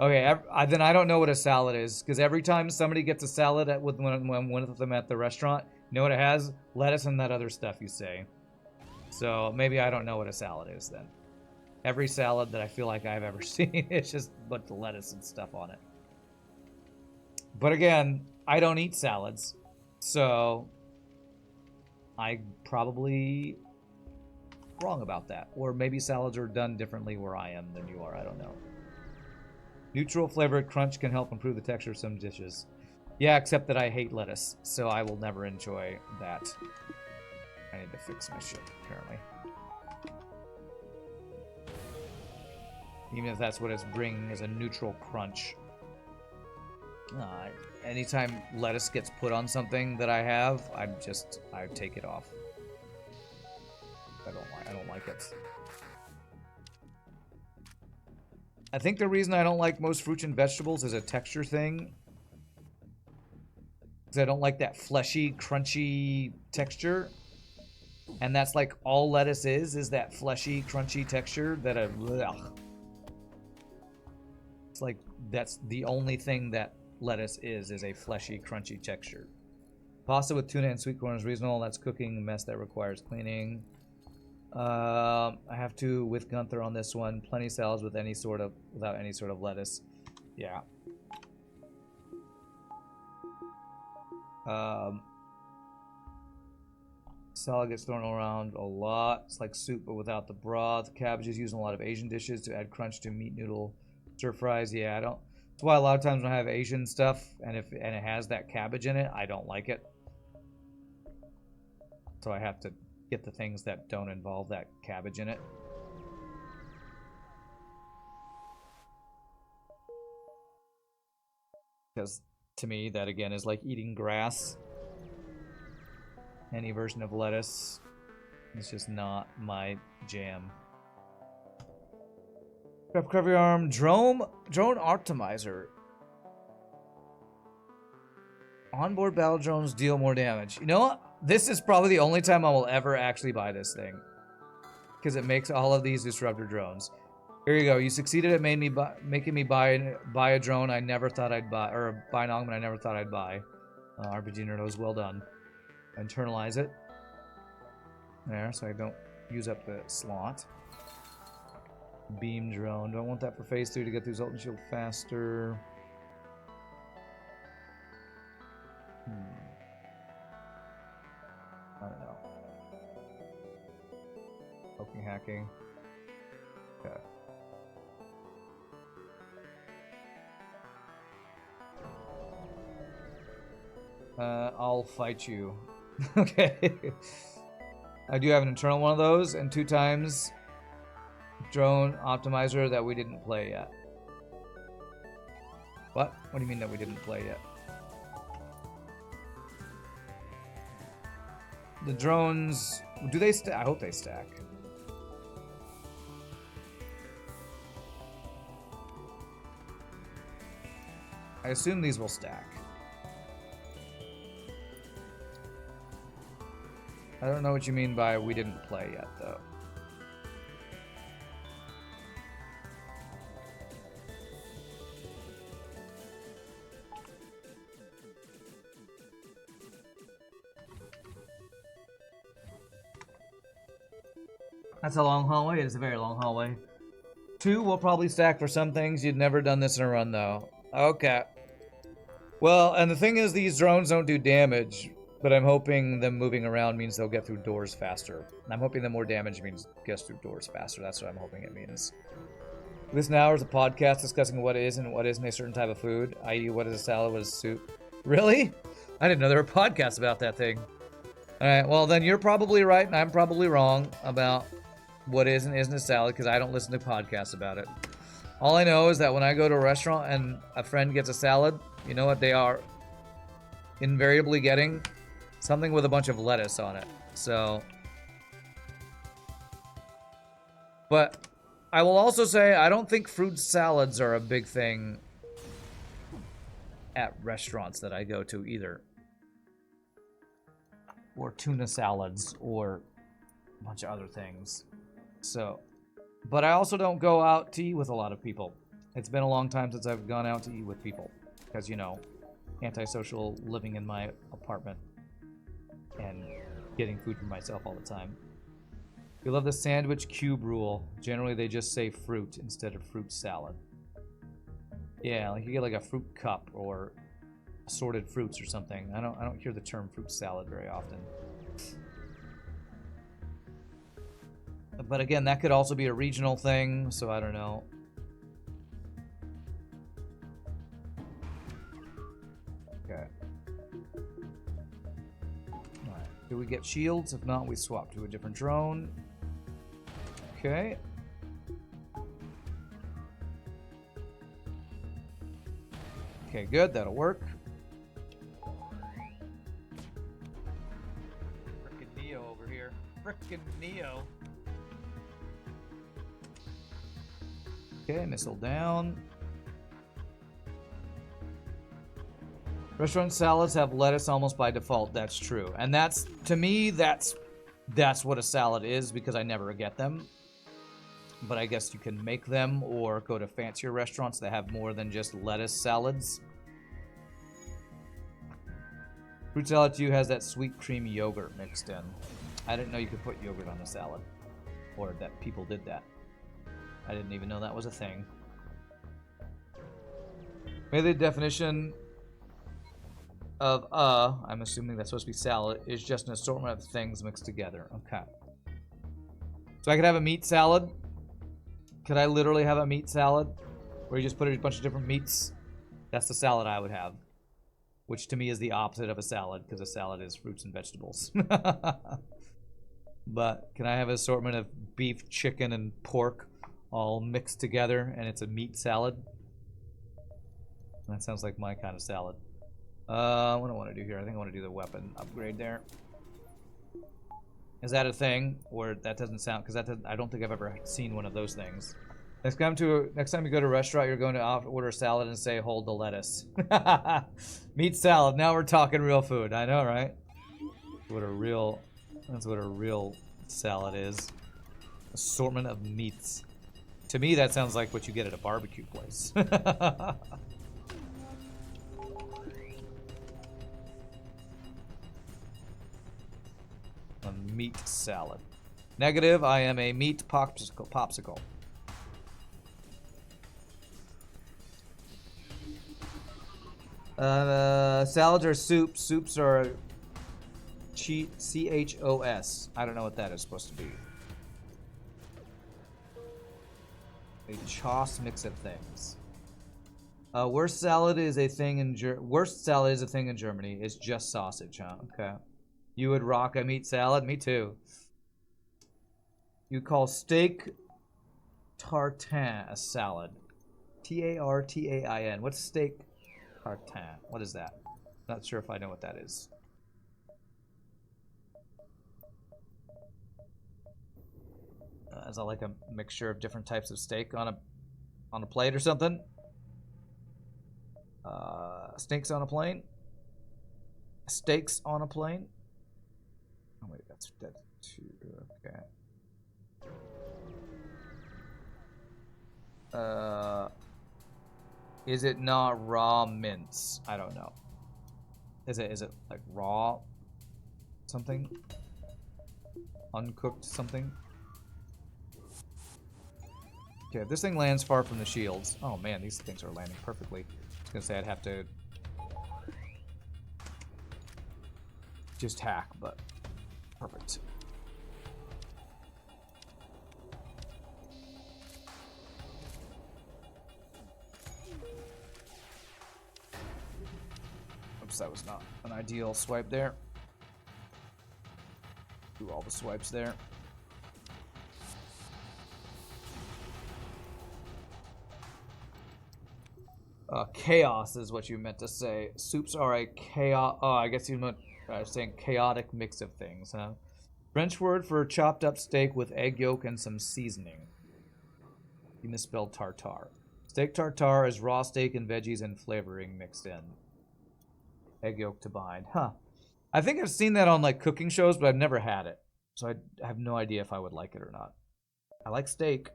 Okay, then I don't know what a salad is, because every time somebody gets a salad with one of them at the restaurant, you know what it has? Lettuce and that other stuff you say. So maybe I don't know what a salad is then. Every salad that I feel like I've ever seen, it's just a bunch of lettuce and stuff on it. But again, I don't eat salads, so I probably wrong about that. Or maybe salads are done differently where I am than you are. I don't know. Neutral flavored crunch can help improve the texture of some dishes. Yeah, except that I hate lettuce, so I will never enjoy that. I need to fix my shit, apparently. Even if that's what it's bringing, is a neutral crunch. Anytime lettuce gets put on something that I have, I take it off. I don't like it. I think the reason I don't like most fruits and vegetables is a texture thing. Because I don't like that fleshy, crunchy texture. And that's like all lettuce is that fleshy, crunchy texture that it's like that's the only thing that lettuce is a fleshy, crunchy texture. Pasta with tuna and sweet corn is reasonable. That's cooking a mess that requires cleaning. I have to with Gunther on this one. Plenty salads with without any sort of lettuce. Yeah. Salad gets thrown around a lot. It's like soup but without the broth. Cabbage is used in a lot of Asian dishes to add crunch to meat noodle stir fries. Yeah, I don't. That's why a lot of times when I have Asian stuff and it has that cabbage in it, I don't like it. So I have to get the things that don't involve that cabbage in it. Because to me, that again is like eating grass. Any version of lettuce. It's just not my jam. Recovery arm, drone optimizer. Onboard battle drones deal more damage. You know what? This is probably the only time I will ever actually buy this thing. Because it makes all of these disruptor drones. Here you go. You succeeded at making me buy a drone I never thought I'd buy. Or a binogman I never thought I'd buy. RPGNerdos, well done. Internalize it. There, so I don't use up the slot. Beam drone. Do I want that for phase 3 to get through Zoltan Shield faster? I don't know. Poking hacking. Okay. I'll fight you. Okay. I do have an internal one of those, and 2 times drone optimizer that we didn't play yet. What? What do you mean that we didn't play yet? The drones, do they stack? I hope they stack. I assume these will stack. I don't know what you mean by we didn't play yet, though. That's a long hallway. It is a very long hallway. 2 will probably stack for some things. You'd never done this in a run, though. Okay. Well, and the thing is, these drones don't do damage, but I'm hoping them moving around means they'll get through doors faster. I'm hoping the more damage means gets through doors faster. That's what I'm hoping it means. This now is a podcast discussing what is and what isn't a certain type of food, i.e. what is a salad, what is a soup. Really? I didn't know there were podcasts about that thing. Alright, well then you're probably right and I'm probably wrong about what is and isn't a salad because I don't listen to podcasts about it. All I know is that when I go to a restaurant and a friend gets a salad, you know what they are invariably getting? Something with a bunch of lettuce on it. So, but I will also say I don't think fruit salads are a big thing at restaurants that I go to either. Or tuna salads or a bunch of other things. So, but I also don't go out to eat with a lot of people. It's been a long time since I've gone out to eat with people. Because, you know, antisocial living in my apartment and getting food for myself all the time. We love the sandwich cube rule. Generally, they just say fruit instead of fruit salad. Yeah, like you get like a fruit cup or assorted fruits or something. I don't hear the term fruit salad very often. But again, that could also be a regional thing, so I don't know. Okay. Alright. Do we get shields? If not, we swap to a different drone. Okay. Okay, good. That'll work. Frickin' Neo over here. Frickin' Neo. Okay, missile down. Restaurant salads have lettuce almost by default. That's true. And that's, to me, that's what a salad is, because I never get them. But I guess you can make them or go to fancier restaurants that have more than just lettuce salads. Fruit salad to you has that sweet cream yogurt mixed in. I didn't know you could put yogurt on a salad. Or that people did that. I didn't even know that was a thing. Maybe the definition of I'm assuming that's supposed to be salad, is just an assortment of things mixed together. Okay. So I could have a meat salad. Could I literally have a meat salad? Where you just put a bunch of different meats? That's the salad I would have. Which to me is the opposite of a salad, because a salad is fruits and vegetables. But can I have an assortment of beef, chicken, and pork all mixed together, and it's a meat salad? That sounds like my kind of salad. What do I want to do here? I think I want to do the weapon upgrade there. Is that a thing? Or that doesn't sound... Because I don't think I've ever seen one of those things. Next time you go to a restaurant, you're going to order a salad and say, hold the lettuce. Meat salad. Now we're talking real food. I know, right? That's what a real salad is. Assortment of meats. To me, that sounds like what you get at a barbecue place. A meat salad. Negative, I am a meat popsicle. Salads are soups. Soups are CHOS. I don't know what that is supposed to be. A choss mix of things. Worst salad is a thing in Germany. It's just sausage, huh? Okay. You would rock a meat salad? Me too. You call steak tartare a salad. Tartain. What's steak tartare? What is that? Not sure if I know what that is. Is that like a mixture of different types of steak on a plate or something? Steaks on a plane? Steaks on a plane? Oh wait, that's two. Okay. Is it not raw mince? I don't know. Is it like raw something? Uncooked something? Okay, if this thing lands far from the shields. Oh man, these things are landing perfectly. I was gonna say I'd have to just hack, but perfect. Oops, that was not an ideal swipe there. Do all the swipes there. Chaos is what you meant to say. Soups are a chaos. Oh, I guess you meant saying chaotic mix of things, huh? French word for chopped up steak with egg yolk and some seasoning. You misspelled tartare. Steak tartare is raw steak and veggies and flavoring mixed in. Egg yolk to bind. Huh. I think I've seen that on like cooking shows, but I've never had it. So I have no idea if I would like it or not. I like steak.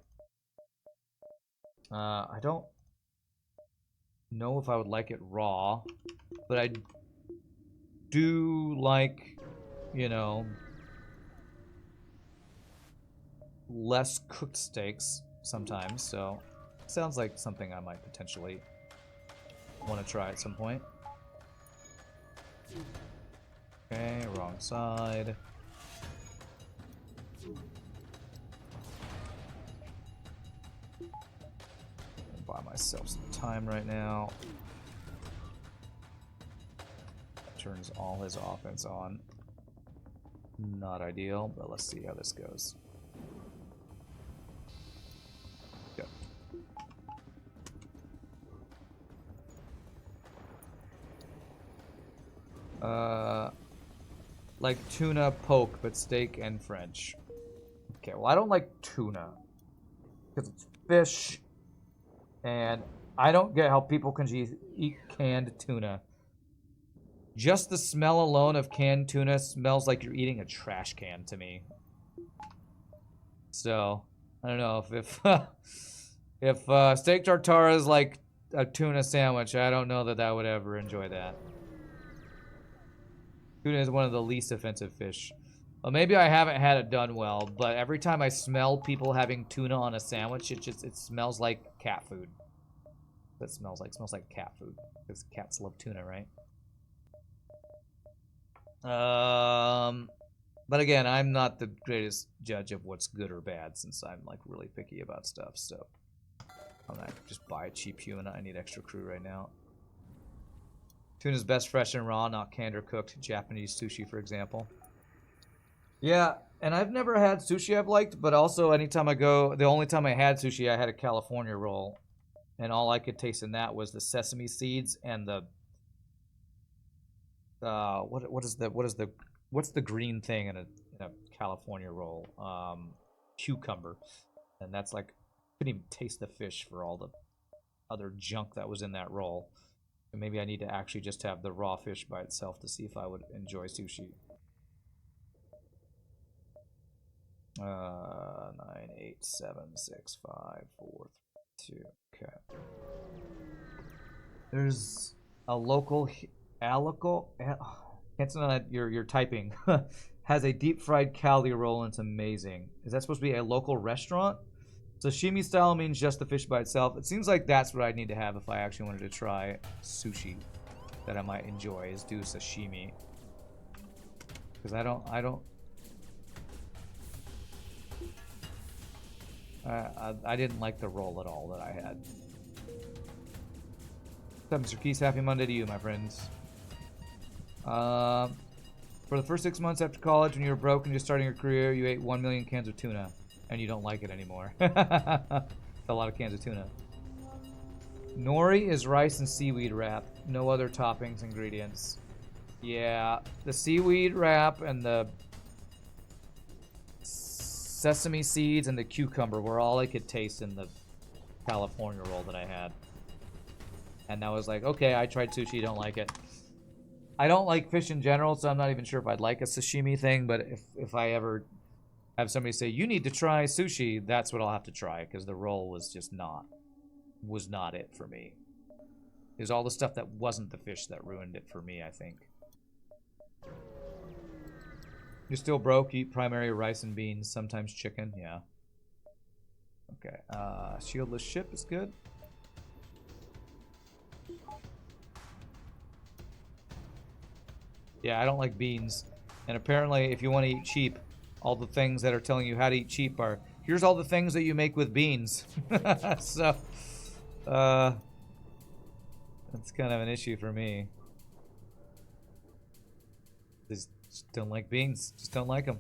I don't know if I would like it raw, but I do like, you know, less cooked steaks sometimes, so sounds like something I might potentially want to try at some point. Okay, wrong side. Buy myself some time right now. Turns all his offense on. Not ideal, but let's see how this goes. Go. Like tuna poke, but steak and French. Okay, well I don't like tuna because it's fish, and I don't get how people can eat canned tuna. Just the smell alone of canned tuna smells like you're eating a trash can to me. So I don't know if steak tartare is like a tuna sandwich, I don't know that I would ever enjoy that. Tuna is one of the least offensive fish. Well, maybe I haven't had it done well, but every time I smell people having tuna on a sandwich, it smells like cat food. That smells like cat food because cats love tuna, right? But again, I'm not the greatest judge of what's good or bad since I'm like really picky about stuff. So I'm not just buy a cheap tuna. I need extra crew right now. Tuna's best fresh and raw, not canned or cooked. Japanese sushi, for example. Yeah, and I've never had sushi I've liked, but also anytime I go, the only time I had sushi, I had a California roll, and all I could taste in that was the sesame seeds and the what's the green thing in a California roll? Cucumber, and that's like couldn't even taste the fish for all the other junk that was in that roll. And maybe I need to actually just have the raw fish by itself to see if I would enjoy sushi. 9, 8, 7, 6, 5, 4, 3, 2. Okay. There's a local it's not you're typing. Has a deep fried cali roll and it's amazing. Is that supposed to be a local restaurant? Sashimi style means just the fish by itself. It seems like that's what I need to have if I actually wanted to try sushi that I might enjoy, is do sashimi. Because I didn't like the roll at all that I had. What's up, Mr. Keys? Happy Monday to you, my friends. For the first 6 months after college, when you were broke and just starting your career, you ate 1 million cans of tuna. And you don't like it anymore. A lot of cans of tuna. Nori is rice and seaweed wrap. No other toppings, ingredients. Yeah, the seaweed wrap and the sesame seeds and the cucumber were all I could taste in the California roll that I had. And I was like, okay, I tried sushi, don't like it. I don't like fish in general, so I'm not even sure if I'd like a sashimi thing, but if I ever have somebody say, you need to try sushi, that's what I'll have to try, because the roll was just not it for me. It was all the stuff that wasn't the fish that ruined it for me, I think. You're still broke, eat primary rice and beans, sometimes chicken, yeah. Okay, shieldless ship is good. Yeah, I don't like beans. And apparently, if you want to eat cheap, all the things that are telling you how to eat cheap are, here's all the things that you make with beans. So, that's kind of an issue for me. Just don't like beans. Just don't like them.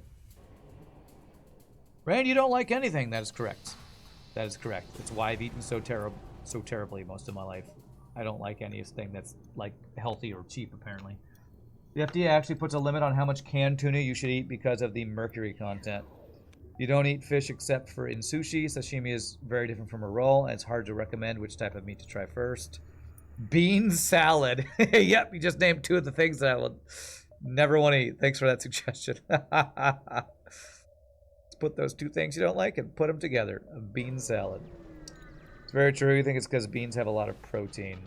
Rand, you don't like anything. That is correct. That is correct. It's why I've eaten so terribly most of my life. I don't like anything that's like healthy or cheap, apparently. The FDA actually puts a limit on how much canned tuna you should eat because of the mercury content. You don't eat fish except for in sushi. Sashimi is very different from a roll, and it's hard to recommend which type of meat to try first. Bean salad. Yep, you just named two of the things that I would never want to eat. Thanks for that suggestion. Let's put those two things you don't like and put them together. A bean salad. It's very true. You think it's because beans have a lot of protein.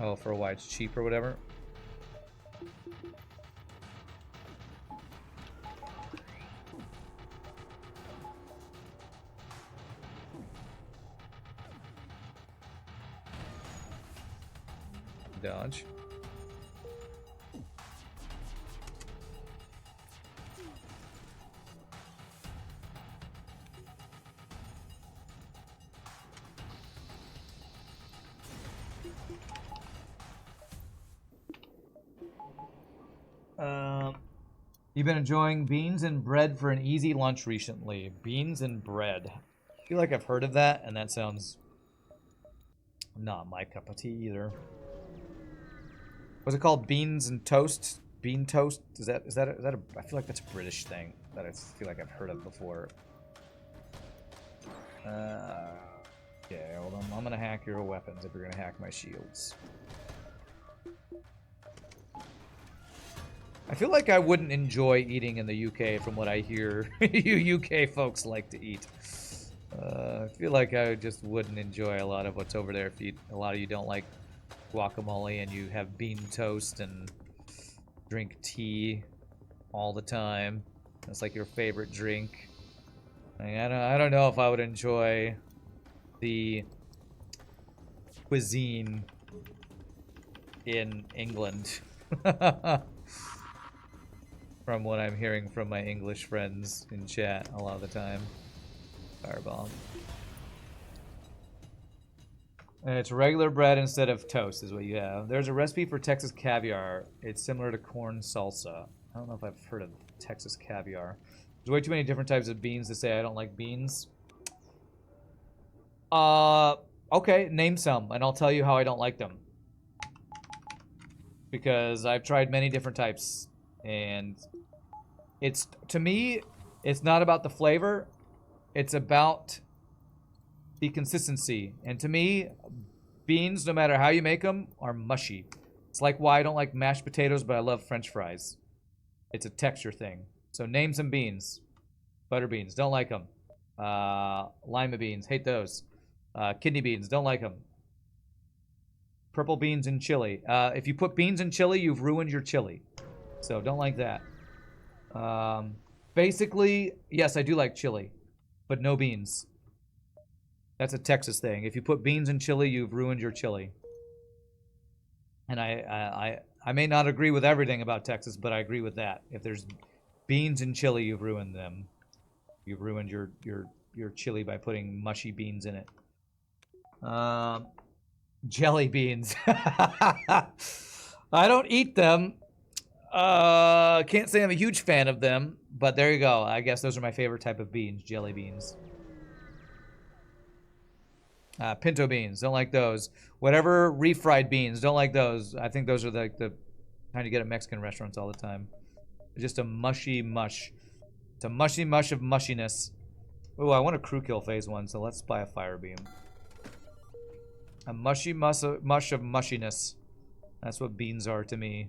Oh, for why it's cheap or whatever? Dodge. You've been enjoying beans and bread for an easy lunch recently. Beans and bread. I feel like I've heard of that, and that sounds not my cup of tea either. Was it called beans and toast? Bean toast? Is that a, I feel like that's a British thing that I feel like I've heard of before. Yeah, hold on. I'm gonna hack your weapons if you're gonna hack my shields. I feel like I wouldn't enjoy eating in the UK from what I hear you UK folks like to eat. I feel like I just wouldn't enjoy a lot of what's over there if a lot of you don't like guacamole and you have bean toast and drink tea all the time. That's like your favorite drink. I don't know if I would enjoy the cuisine in England. From what I'm hearing from my English friends in chat a lot of the time. Firebomb. And it's regular bread instead of toast is what you have. There's a recipe for Texas caviar. It's similar to corn salsa. I don't know if I've heard of Texas caviar. There's way too many different types of beans to say I don't like beans. Okay, name some, and I'll tell you how I don't like them. Because I've tried many different types, and it's, to me, it's not about the flavor, it's about the consistency. And to me, beans, no matter how you make them, are mushy. It's like why I don't like mashed potatoes, but I love French fries. It's a texture thing. So name some beans. Butter beans, don't like them. Lima beans, hate those. Kidney beans, don't like them. Purple beans in chili. If you put beans in chili, you've ruined your chili. So don't like that. Basically, yes, I do like chili, but no beans. That's a Texas thing. If you put beans in chili, you've ruined your chili. And I may not agree with everything about Texas, but I agree with that. If there's beans in chili, you've ruined them. You've ruined your chili by putting mushy beans in it. Jelly beans. I don't eat them. Can't say I'm a huge fan of them, but there you go. I guess those are my favorite type of beans, jelly beans. Pinto beans, don't like those. Whatever refried beans, don't like those. I think those are the kind you get at Mexican restaurants all the time. Just a mushy mush. It's a mushy mush of mushiness. Oh, I want a crew kill phase 1, so let's buy a fire beam. A mushy mush of mushiness. That's what beans are to me.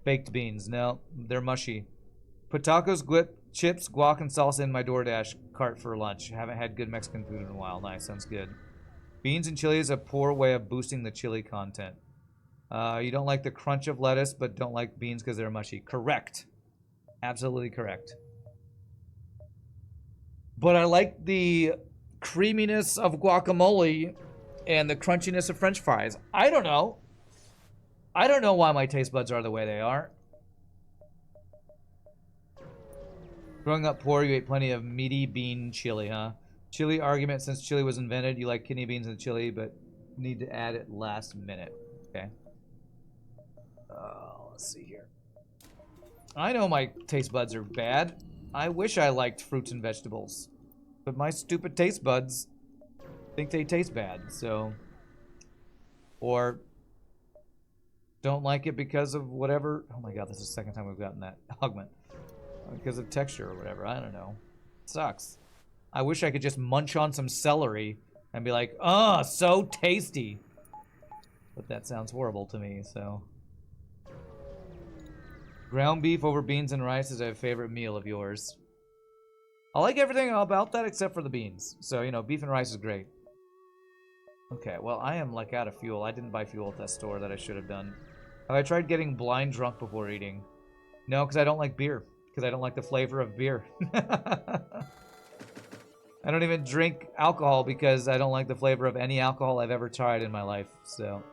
Baked beans, no, they're mushy. Put tacos, chips, guac, and salsa in my DoorDash cart for lunch. Haven't had good Mexican food in a while. Nice, sounds good. Beans and chili is a poor way of boosting the chili content. You don't like the crunch of lettuce, but don't like beans because they're mushy. Correct. Absolutely correct. But I like the creaminess of guacamole and the crunchiness of French fries. I don't know. I don't know why my taste buds are the way they are. Growing up poor, you ate plenty of meaty bean chili, huh? Chili argument, since chili was invented, you like kidney beans and chili, but need to add it last minute. Okay. Let's see here. I know my taste buds are bad. I wish I liked fruits and vegetables. But my stupid taste buds think they taste bad, so... Or... don't like it because of whatever... Oh my god, this is the second time we've gotten that augment. Because of texture or whatever, I don't know. It sucks. I wish I could just munch on some celery and be like, oh, so tasty. But that sounds horrible to me, so... Ground beef over beans and rice is a favorite meal of yours. I like everything about that except for the beans. So, you know, beef and rice is great. Okay, well, I am, like, out of fuel. I didn't buy fuel at that store that I should have done. Have I tried getting blind drunk before eating? No, because I don't like beer. Because I don't like the flavor of beer. I don't even drink alcohol because I don't like the flavor of any alcohol I've ever tried in my life, so...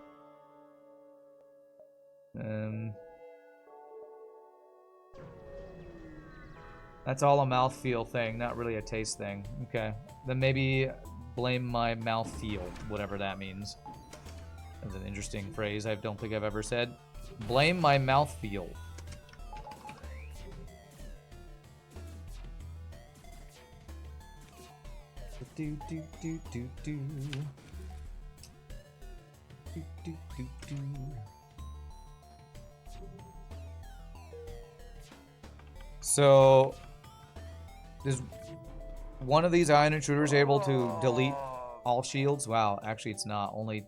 That's all a mouthfeel thing, not really a taste thing. Okay. Then maybe blame my mouthfeel, whatever that means. That's an interesting phrase I don't think I've ever said. Blame my mouthfeel. Do do do do do. Do So, is one of these Ion Intruders able to delete all shields? Wow, actually it's not. Only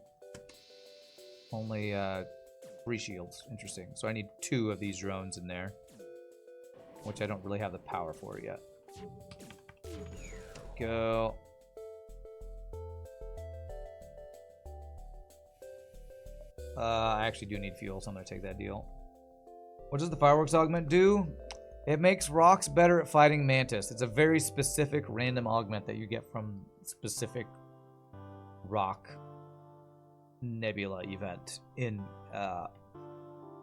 3 shields. Interesting. So I need 2 of these drones in there, which I don't really have the power for yet. Go. I actually do need fuel, so I'm going to take that deal. What does the fireworks augment do? It makes rocks better at fighting mantis. It's a very specific random augment that you get from specific rock nebula event in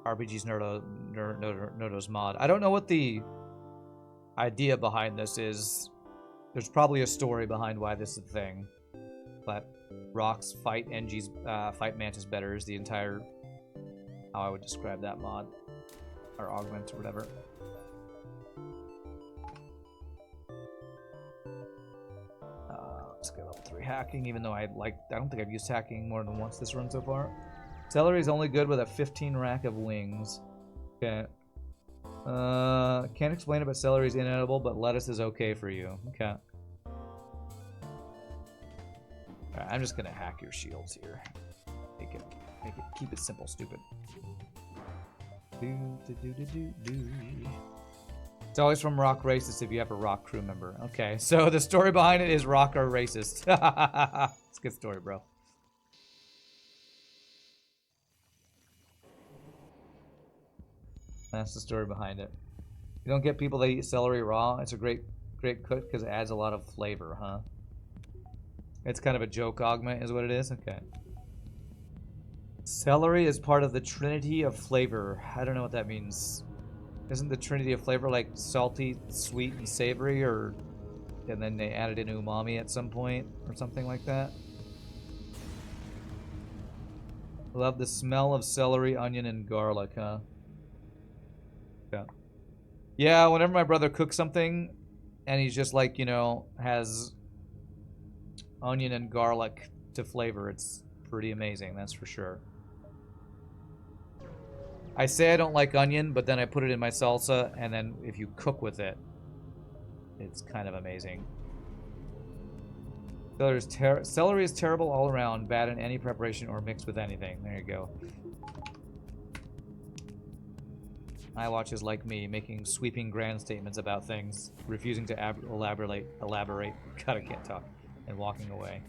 RPGNerdos mod. I don't know what the idea behind this is. There's probably a story behind why this is a thing, but rocks fight NGs, fight mantis better is the entire how I would describe that mod or augment or whatever. Let's get level 3 hacking, even though I don't think I've used hacking more than once this run so far. Celery is only good with a 15 rack of wings. Okay. Can't explain it, but celery is inedible, but lettuce is okay for you. Okay. Alright, I'm just gonna hack your shields here. Keep it simple, stupid. It's always from rock racist if you have a rock crew member. Okay, so the story behind it is rock are racist. It's a good story, bro. That's the story behind it. You don't get people that eat celery raw. It's a great cook because it adds a lot of flavor, huh? It's kind of a joke augment is what it is? Okay. Celery is part of the Trinity of flavor. I don't know what that means. Isn't the Trinity of flavor like salty, sweet, and savory, or and then they added in umami at some point or something like that? Love the smell of celery, onion, and garlic, huh? Yeah. Yeah, whenever my brother cooks something and he's just like, you know, has onion and garlic to flavor, it's pretty amazing, that's for sure. I say I don't like onion, but then I put it in my salsa, and then if you cook with it, it's kind of amazing. Celery is terrible all around, bad in any preparation or mixed with anything. There you go. iWatch is like me, making sweeping grand statements about things, refusing to elaborate, God, I can't talk, and walking away.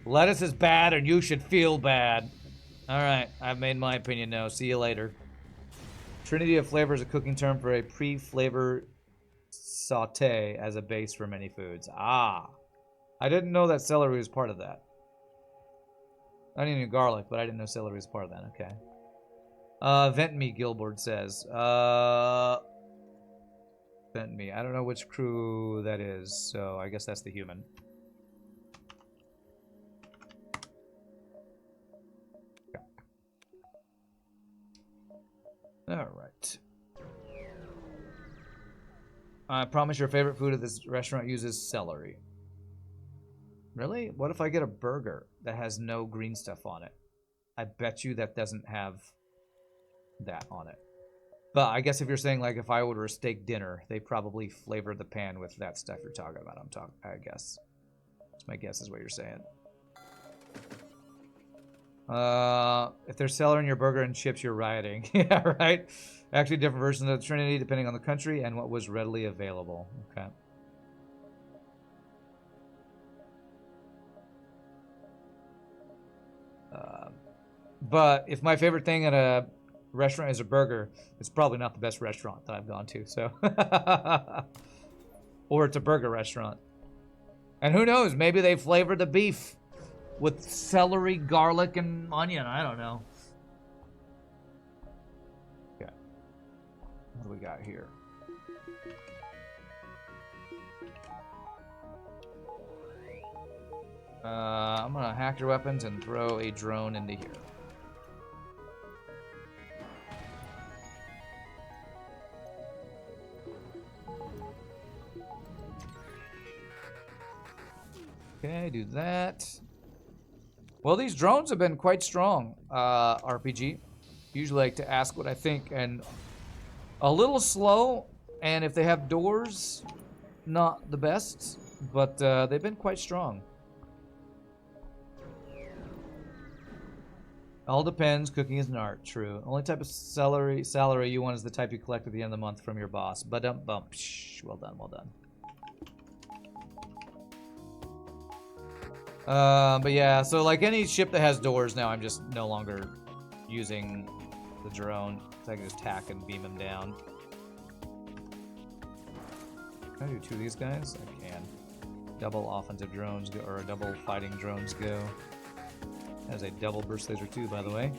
Lettuce is bad and you should feel bad. Alright, I've made my opinion now. See you later. Trinity of flavor is a cooking term for a pre-flavor saute as a base for many foods. Ah. I didn't know that celery was part of that. Onion and garlic, but I didn't know celery was part of that. Okay. Vent me, Gilbert says. Vent me. I don't know which crew that is, so I guess that's the human. Alright. I promise your favorite food at this restaurant uses celery. Really? What if I get a burger that has no green stuff on it? I bet you that doesn't have that on it. But I guess if you're saying, like, if I order a steak dinner, they probably flavor the pan with that stuff you're talking about. I guess. That's my guess is what you're saying. If there's celery in your burger and chips, you're rioting. Yeah, right? Actually, different versions of the Trinity depending on the country and what was readily available. Okay. But if my favorite thing at a restaurant is a burger, it's probably not the best restaurant that I've gone to, so. Or it's a burger restaurant. And who knows, maybe they flavored the beef with celery, garlic, and onion. I don't know. Okay. What do we got here? I'm gonna hack your weapons and throw a drone into here. Okay, do that. Well, these drones have been quite strong, RPG. Usually like to ask what I think, and a little slow, and if they have doors, not the best, but they've been quite strong. All depends. Cooking is an art. True. Only type of salary you want is the type you collect at the end of the month from your boss. Ba-dum bump. Well done. Well done. But yeah, so like any ship that has doors now, I'm just no longer using the drone. So I can just tack and beam them down. Can I do 2 of these guys? I can. Double offensive drones go, or double fighting drones go. That is a double burst laser too, by the way.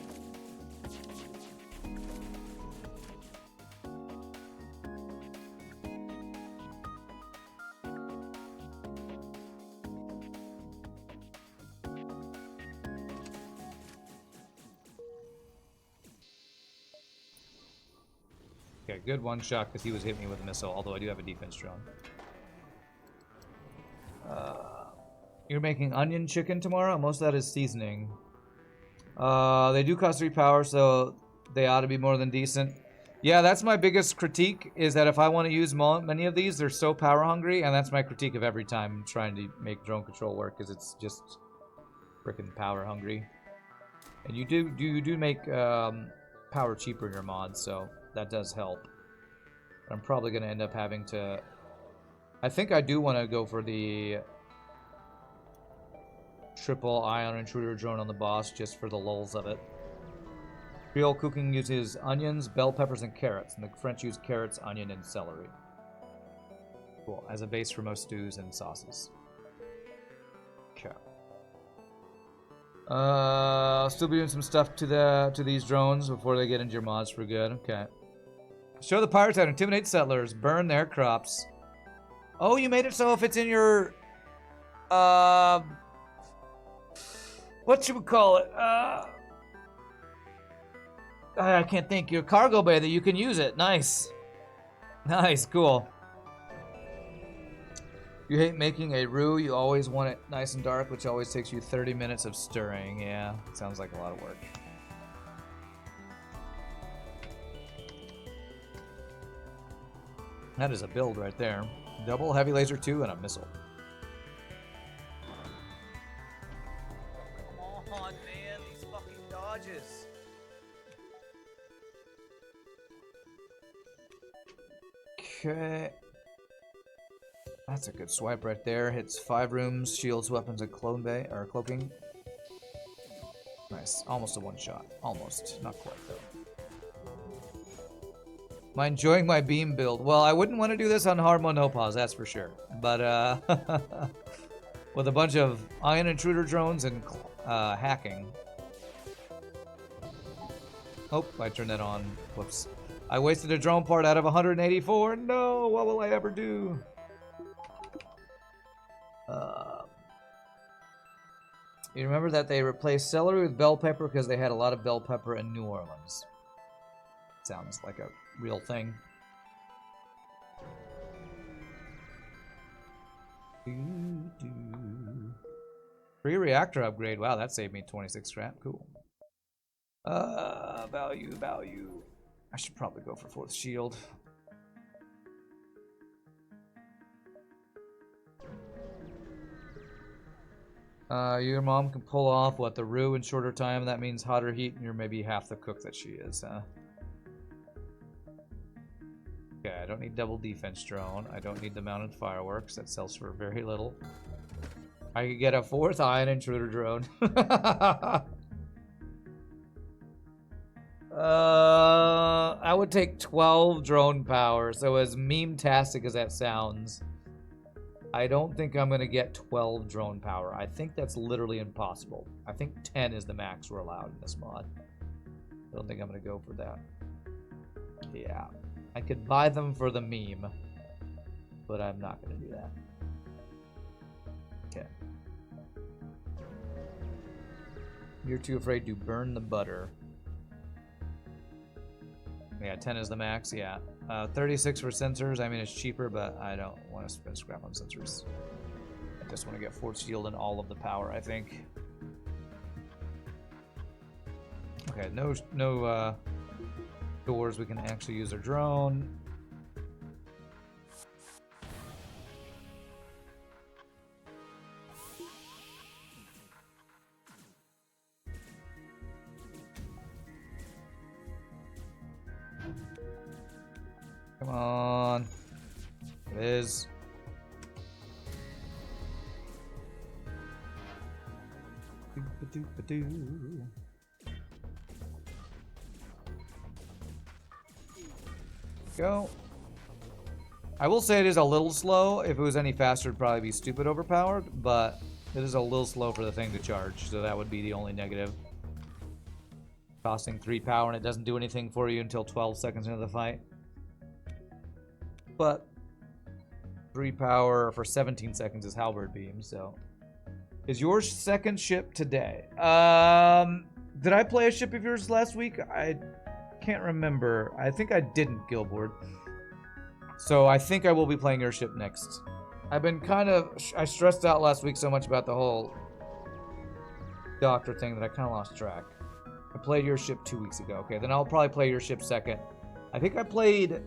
Okay, good one shot because he was hitting me with a missile, although I do have a defense drone. You're making onion chicken tomorrow? Most of that is seasoning. They do cost 3 power, so they ought to be more than decent. Yeah, that's my biggest critique, is that if I want to use many of these, they're so power hungry, and that's my critique of every time trying to make drone control work, is it's just freaking power hungry. And you do make power cheaper in your mods, so that does help. But I'm probably going to end up having to... I think I do want to go for the triple Ion Intruder Drone on the boss, just for the lulz of it. Creole cooking uses onions, bell peppers, and carrots, and the French use carrots, onion, and celery. Cool, as a base for most stews and sauces. Okay. Still be doing some stuff to these drones before they get into your mods for good. Okay. Show the pirates how to intimidate settlers, burn their crops. Oh, you made it so if it's in your what should we call it? I can't think. Your cargo bay that you can use it. Nice. Nice, cool. You hate making a roux. You always want it nice and dark, which always takes you 30 minutes of stirring. Yeah, sounds like a lot of work. That is a build right there. Double heavy laser 2 and a missile. Come on, man. These fucking dodges. Okay. That's a good swipe right there. Hits 5 rooms, shields, weapons, and cloaking. Nice. Almost a one-shot. Almost. Not quite, though. Am I enjoying my beam build? Well, I wouldn't want to do this on hard mode no pause, that's for sure. But, with a bunch of Ion Intruder Drones and hacking. Oh, I turned that on. Whoops. I wasted a drone part out of 184. No, what will I ever do? You remember that they replaced celery with bell pepper because they had a lot of bell pepper in New Orleans. Sounds like a real thing. Free reactor upgrade. Wow, that saved me 26 scrap. Cool. Value. I should probably go for 4th shield. Your mom can pull off, what, the roux in shorter time. That means hotter heat, and you're maybe half the cook that she is, huh? Okay, I don't need double defense drone. I don't need the mounted fireworks. That sells for very little. I could get a 4th Ion Intruder Drone. I would take 12 drone power, so as meme-tastic as that sounds, I don't think I'm going to get 12 drone power. I think that's literally impossible. I think 10 is the max we're allowed in this mod. I don't think I'm going to go for that. Yeah. I could buy them for the meme, but I'm not going to do that. Okay. You're too afraid to burn the butter. Yeah, 10 is the max, yeah. 36 for sensors. I mean, it's cheaper, but I don't want to spend scrap on sensors. Just want to get force shield and all of the power, I think. Okay, no doors. We can actually use our drone. Come on. It is. Go. I will say it is a little slow. If it was any faster, it'd probably be stupid overpowered, but it is a little slow for the thing to charge, so that would be the only negative. Costing 3 power, and it doesn't do anything for you until 12 seconds into the fight. But 3 power for 17 seconds is halberd beam, so. Is your second ship today? Did I play a ship of yours last week? I can't remember. I think I didn't, Gilboard. So I think I will be playing your ship next. I've been I stressed out last week so much about the whole doctor thing that I kind of lost track. I played your ship 2 weeks ago. Okay, then I'll probably play your ship second. I think I played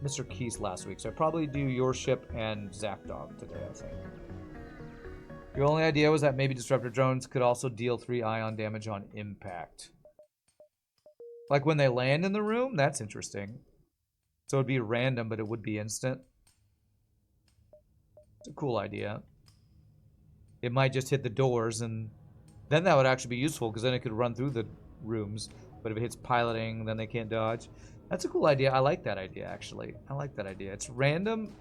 Mr. Keese last week, so I probably do your ship and Zach Dog today, I think. Your only idea was that maybe disruptor drones could also deal 3 ion damage on impact. Like when they land in the room? That's interesting. So it'd be random, but it would be instant. It's a cool idea. It might just hit the doors, and then that would actually be useful, because then it could run through the rooms. But if it hits piloting, then they can't dodge. That's a cool idea. I like that idea, actually. I like that idea. It's random,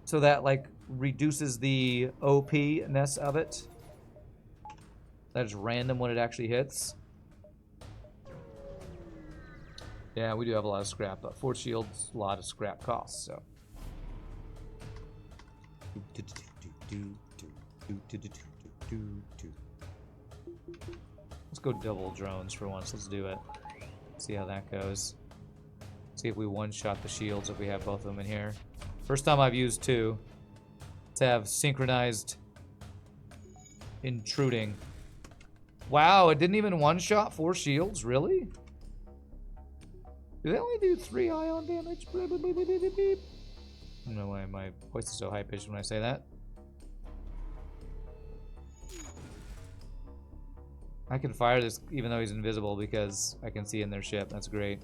so that, like, reduces the OP-ness of it. That is random when it actually hits. Yeah, we do have a lot of scrap, but force shields, a lot of scrap costs, so. Let's go double drones for once. Let's do it. See how that goes. See if we one-shot the shields if we have both of them in here. First time I've used 2. Let's have synchronized intruding. Wow, it didn't even one-shot 4 shields? Really? Do they only do 3 ion damage? I don't know why my voice is so high-pitched when I say that. I can fire this even though he's invisible because I can see in their ship. That's great.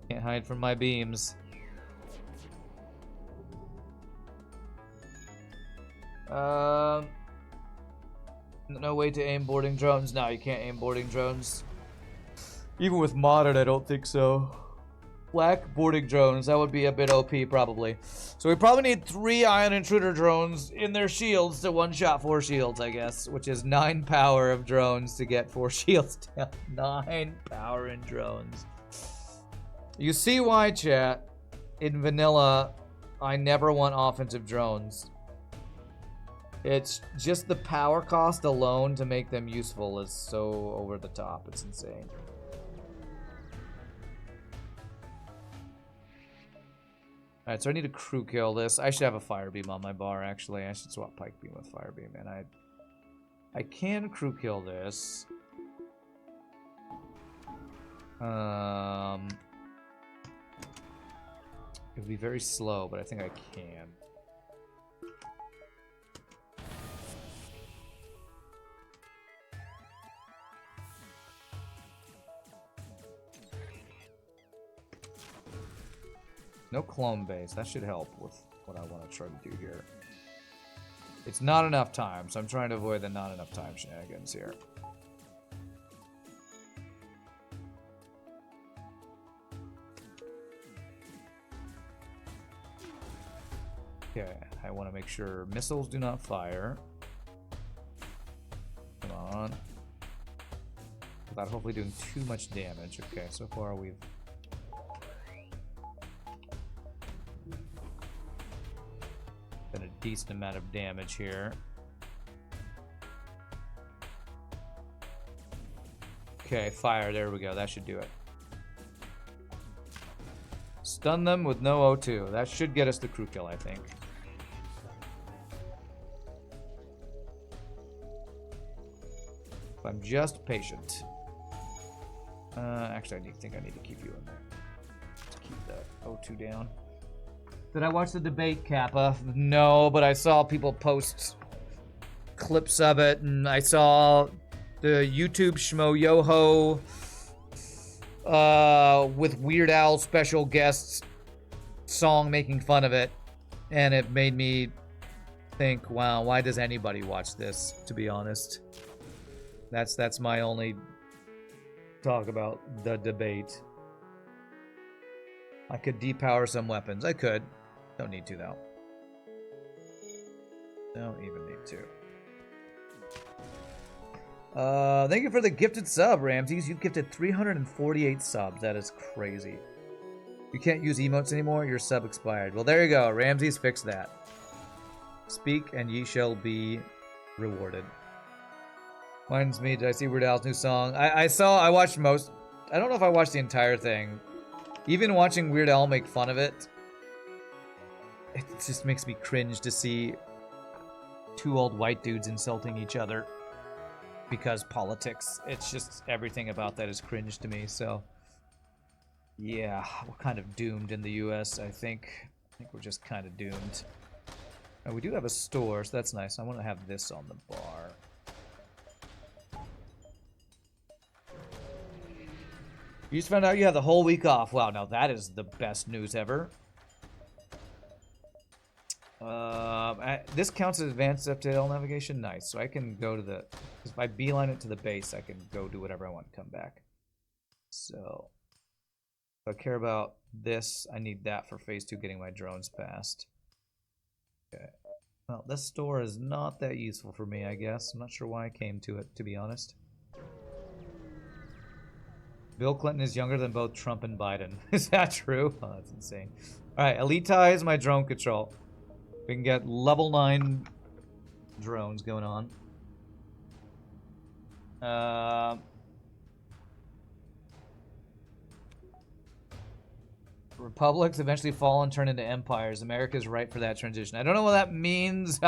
Can't hide from my beams. No way to aim boarding drones. No, you can't aim boarding drones. Even with modded, I don't think so. Black boarding drones, that would be a bit OP probably. So we probably need 3 Ion Intruder Drones in their shields to one-shot 4 shields, I guess. Which is 9 power of drones to get 4 shields down. 9 power in drones. You see why, chat, in vanilla, I never want offensive drones. It's just the power cost alone to make them useful is so over the top. It's insane. Alright, so I need to crew kill this. I should have a fire beam on my bar, actually. I should swap pike beam with fire beam, and I can crew kill this. It would be very slow, but I think I can. No clone base. That should help with what I want to try to do here. It's not enough time, so I'm trying to avoid the not enough time shenanigans here. Okay, I want to make sure missiles do not fire. Come on. Without hopefully doing too much damage. Okay, so far we've... done a decent amount of damage here. Okay, fire. There we go. That should do it. Stun them with no O2. That should get us the crew kill, I think. I'm just patient. Actually, I think I need to keep you in there. Let's keep that O2 down. Did I watch the debate, Kappa? No, but I saw people post clips of it, and I saw the YouTube Schmo Yoho with Weird Al special guests song making fun of it, and it made me think, wow, why does anybody watch this, to be honest? That's my only talk about the debate. I could depower some weapons. I could. Don't need to, though. Don't even need to. Thank you for the gifted sub, Ramses. You've gifted 348 subs. That is crazy. You can't use emotes anymore. Your sub expired. Well, there you go. Ramses fixed that. Speak and ye shall be rewarded. Reminds me, did I see Weird Al's new song? I watched most. I don't know if I watched the entire thing. Even watching Weird Al make fun of it, it just makes me cringe to see two old white dudes insulting each other because politics. It's just everything about that is cringe to me. So yeah, we're kind of doomed in the US, I think. I think we're just kind of doomed. Oh, we do have a store, so that's nice. I want to have this on the bar. You just found out you have the whole week off. Wow, now that is the best news ever. This counts as advanced FTL navigation. Nice. So I can go to the... If I beeline it to the base, I can go do whatever I want and come back. So... If I care about this, I need that for phase 2 getting my drones past. Okay. Well, this store is not that useful for me, I guess. I'm not sure why I came to it, to be honest. Bill Clinton is younger than both Trump and Biden. Is that true? Oh, that's insane. Alright, elitize my drone control. We can get level 9 drones going on. Republics eventually fall and turn into empires. America is right for that transition. I don't know what that means.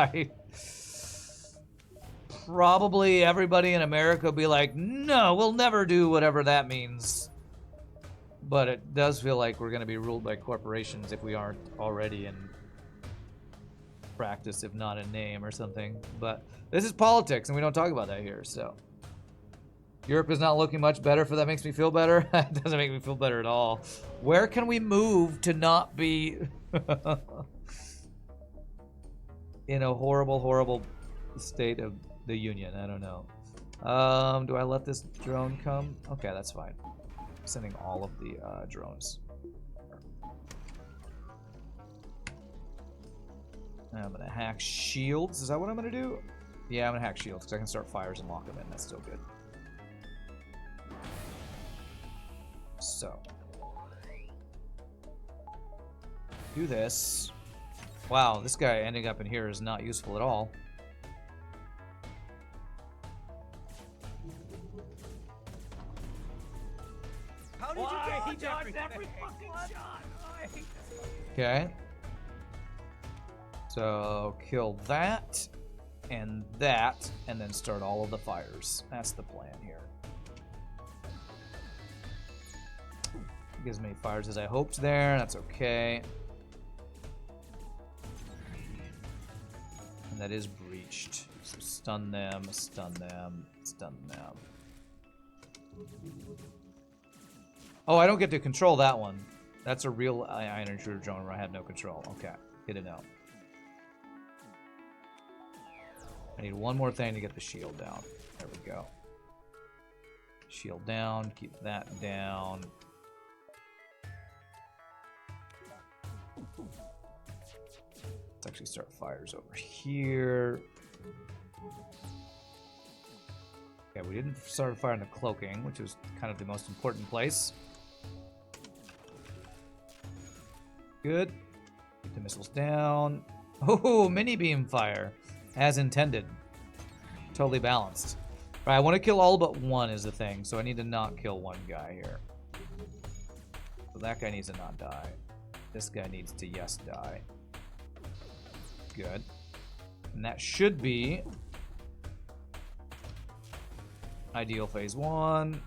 Probably everybody in America will be like, no, we'll never do whatever that means. But it does feel like we're going to be ruled by corporations if we aren't already in practice, if not in name or something. But this is politics, and we don't talk about that here, so. Europe is not looking much better, if that makes me feel better. It doesn't make me feel better at all. Where can we move to not be in a horrible, horrible state of the union? I don't know. Do I let this drone come? Okay, that's fine. I'm sending all of the drones. I'm gonna hack shields. Is that what I'm gonna do? Yeah, I'm gonna hack shields because I can start fires and lock them in. That's still good. So, do this. Wow, this guy ending up in here is not useful at all. How did you get? He dodged every fucking shot. Okay. So, kill that, and then start all of the fires. That's the plan here. Gives me fires as I hoped there. That's okay. And that is breached. So stun them, stun them, stun them. Oh, I don't get to control that one. That's a real Ion Intruder Drone where I had no control. Okay, good to know. I need one more thing to get the shield down. There we go. Shield down, keep that down. Let's actually start fires over here. Okay, we didn't start firing the cloaking, which was kind of the most important place. Good. Keep the missiles down. Oh, mini beam fire. As intended. Totally balanced. Right, I want to kill all but one is the thing, so I need to not kill one guy here. So that guy needs to not die. This guy needs to yes die. Good. And that should be Ideal phase 1.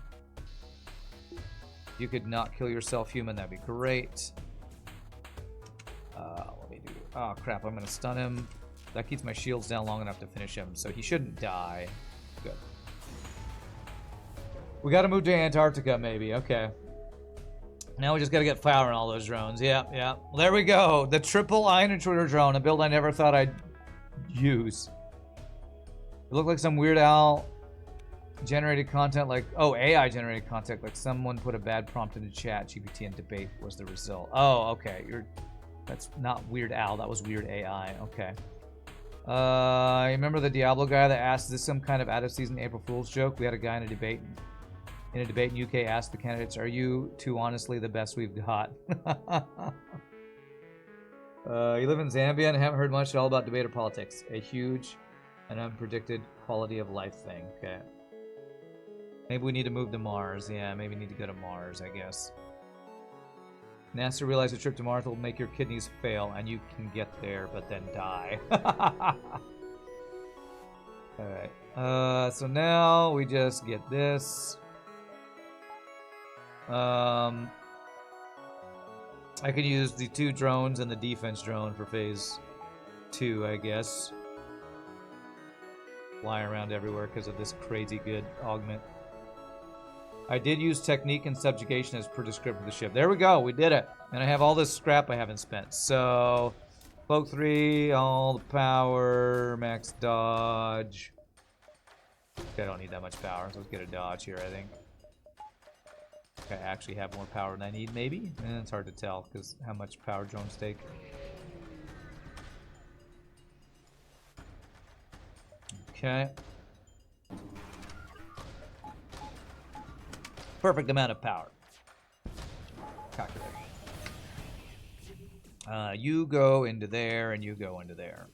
You could not kill yourself, human. That'd be great. Let me do... Oh, crap. I'm going to stun him. That keeps my shields down long enough to finish him, so he shouldn't die. Good. We got to move to Antarctica, maybe. Okay. Now we just got to get fire on all those drones. Yeah, yeah. Well, there we go. The triple Ion Intruder Drone, a build I never thought I'd use. It looked like some Weird Al generated content, like... Oh, AI generated content, like someone put a bad prompt into chat. GPT and debate was the result. Oh, okay. That's not Weird Al. That was Weird AI. Okay. You remember the Diablo guy that asked, is this some kind of out-of-season April Fool's joke? We had a guy in a debate in UK asked the candidates, are you two honestly the best we've got? You live in Zambia and haven't heard much at all about debate or politics. A huge and unpredicted quality of life thing. Okay. Maybe we need to move to Mars. Yeah, maybe we need to go to Mars, I guess. NASA realized a trip to Mars will make your kidneys fail and you can get there but then die. Alright. So now we just get this. I can use the 2 drones and the defense drone for phase 2, I guess. Fly around everywhere because of this crazy good augment. I did use technique and subjugation as per description of the ship. There we go, we did it. And I have all this scrap I haven't spent. So, cloak 3, all the power, max dodge. Okay, I don't need that much power, so let's get a dodge here, I think. Okay, I actually have more power than I need, maybe? And it's hard to tell, because how much power drones take. Okay. Perfect amount of power. Calculate. You go into there, and you go into there.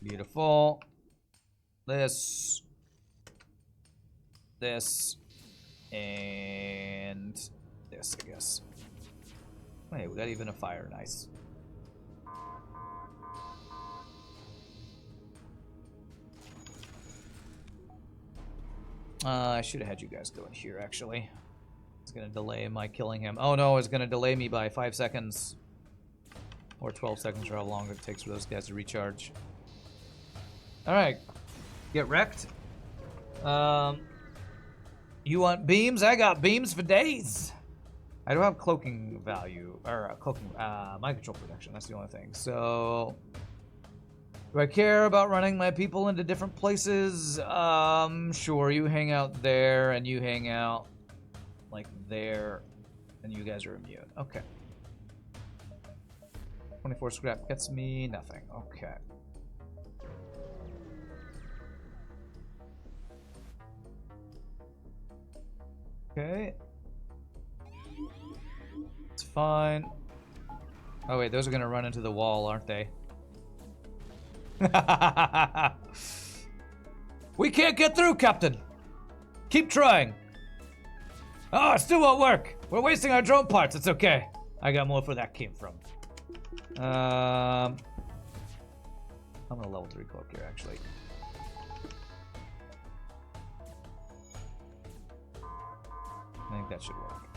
Beautiful. This, and this, I guess. Hey, we got even a fire. Nice. I should have had you guys go in here, actually. It's going to delay my killing him. Oh, no, it's going to delay me by 5 seconds. Or 12 seconds, or how long it takes for those guys to recharge. Alright. Get wrecked. You want beams? I got beams for days. I don't have cloaking value, or cloaking, mind control protection. That's the only thing. So, do I care about running my people into different places? Sure. You hang out there, and you hang out like there, and you guys are immune. Okay. 24 scrap gets me nothing. Okay. Okay. It's fine. Oh wait, those are gonna run into the wall, aren't they? We can't get through, Captain! Keep trying! Oh, it still won't work! We're wasting our drone parts, it's okay. I got more where that came from. I'm gonna level 3 cloak here, actually. I think that should work.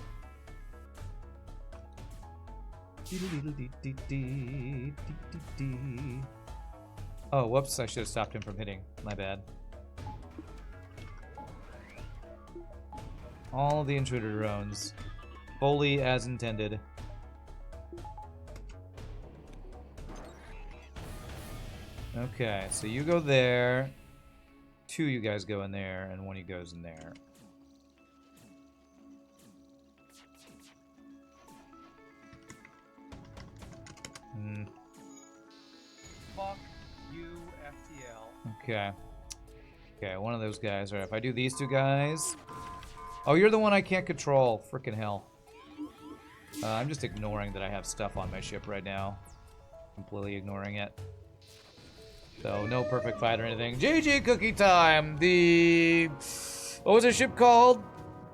Oh, whoops, I should have stopped him from hitting. My bad. All the intruder drones. Fully as intended. Okay, so you go there. 2 you guys go in there, and 1 of you goes in there. Fuck you, FTL. Okay. Okay, one of those guys. Alright, if I do these 2 guys... Oh, you're the one I can't control. Frickin' hell. I'm just ignoring that I have stuff on my ship right now. Completely ignoring it. So, no perfect fight or anything. GG cookie time! What was the ship called?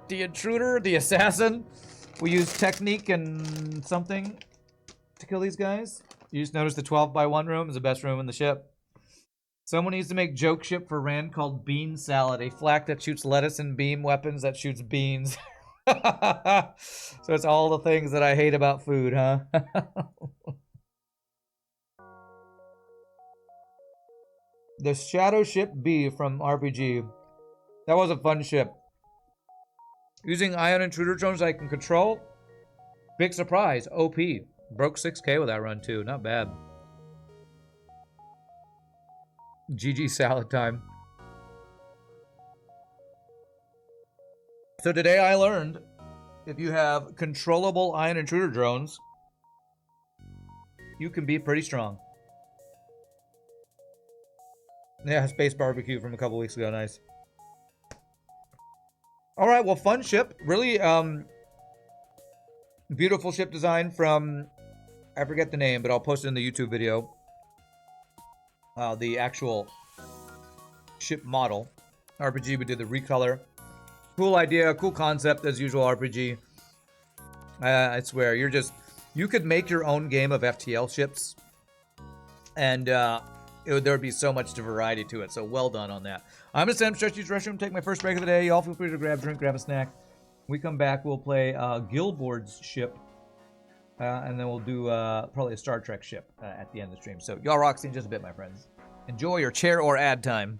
The Intruder? The Assassin? We used technique and something to kill these guys. You just noticed the 12x1 room is the best room in the ship. Someone needs to make joke ship for Rand called Bean Salad, a flak that shoots lettuce and beam weapons that shoots beans. So it's all the things that I hate about food, huh? The Shadowship B from RPG. That was a fun ship. Using Ion Intruder Drones I can control. Big surprise. OP. Broke 6K with that run too. Not bad. GG salad time. So today I learned if you have controllable Ion Intruder Drones, you can be pretty strong. Yeah, Space Barbecue from a couple weeks ago. Nice. All right, well, fun ship. Really beautiful ship design from, I forget the name, but I'll post it in the YouTube video. The actual ship model. RPG, we did the recolor. Cool idea, cool concept as usual RPG. I swear, you could make your own game of FTL ships. And there would be so much variety to it. So well done on that. I'm going to stand up, stretch, use the restroom, take my first break of the day. Y'all feel free to grab a drink, grab a snack. When we come back, we'll play Gilboard's ship. And then we'll do probably a Star Trek ship at the end of the stream. So y'all rock, see in just a bit, my friends. Enjoy your chair or ad time.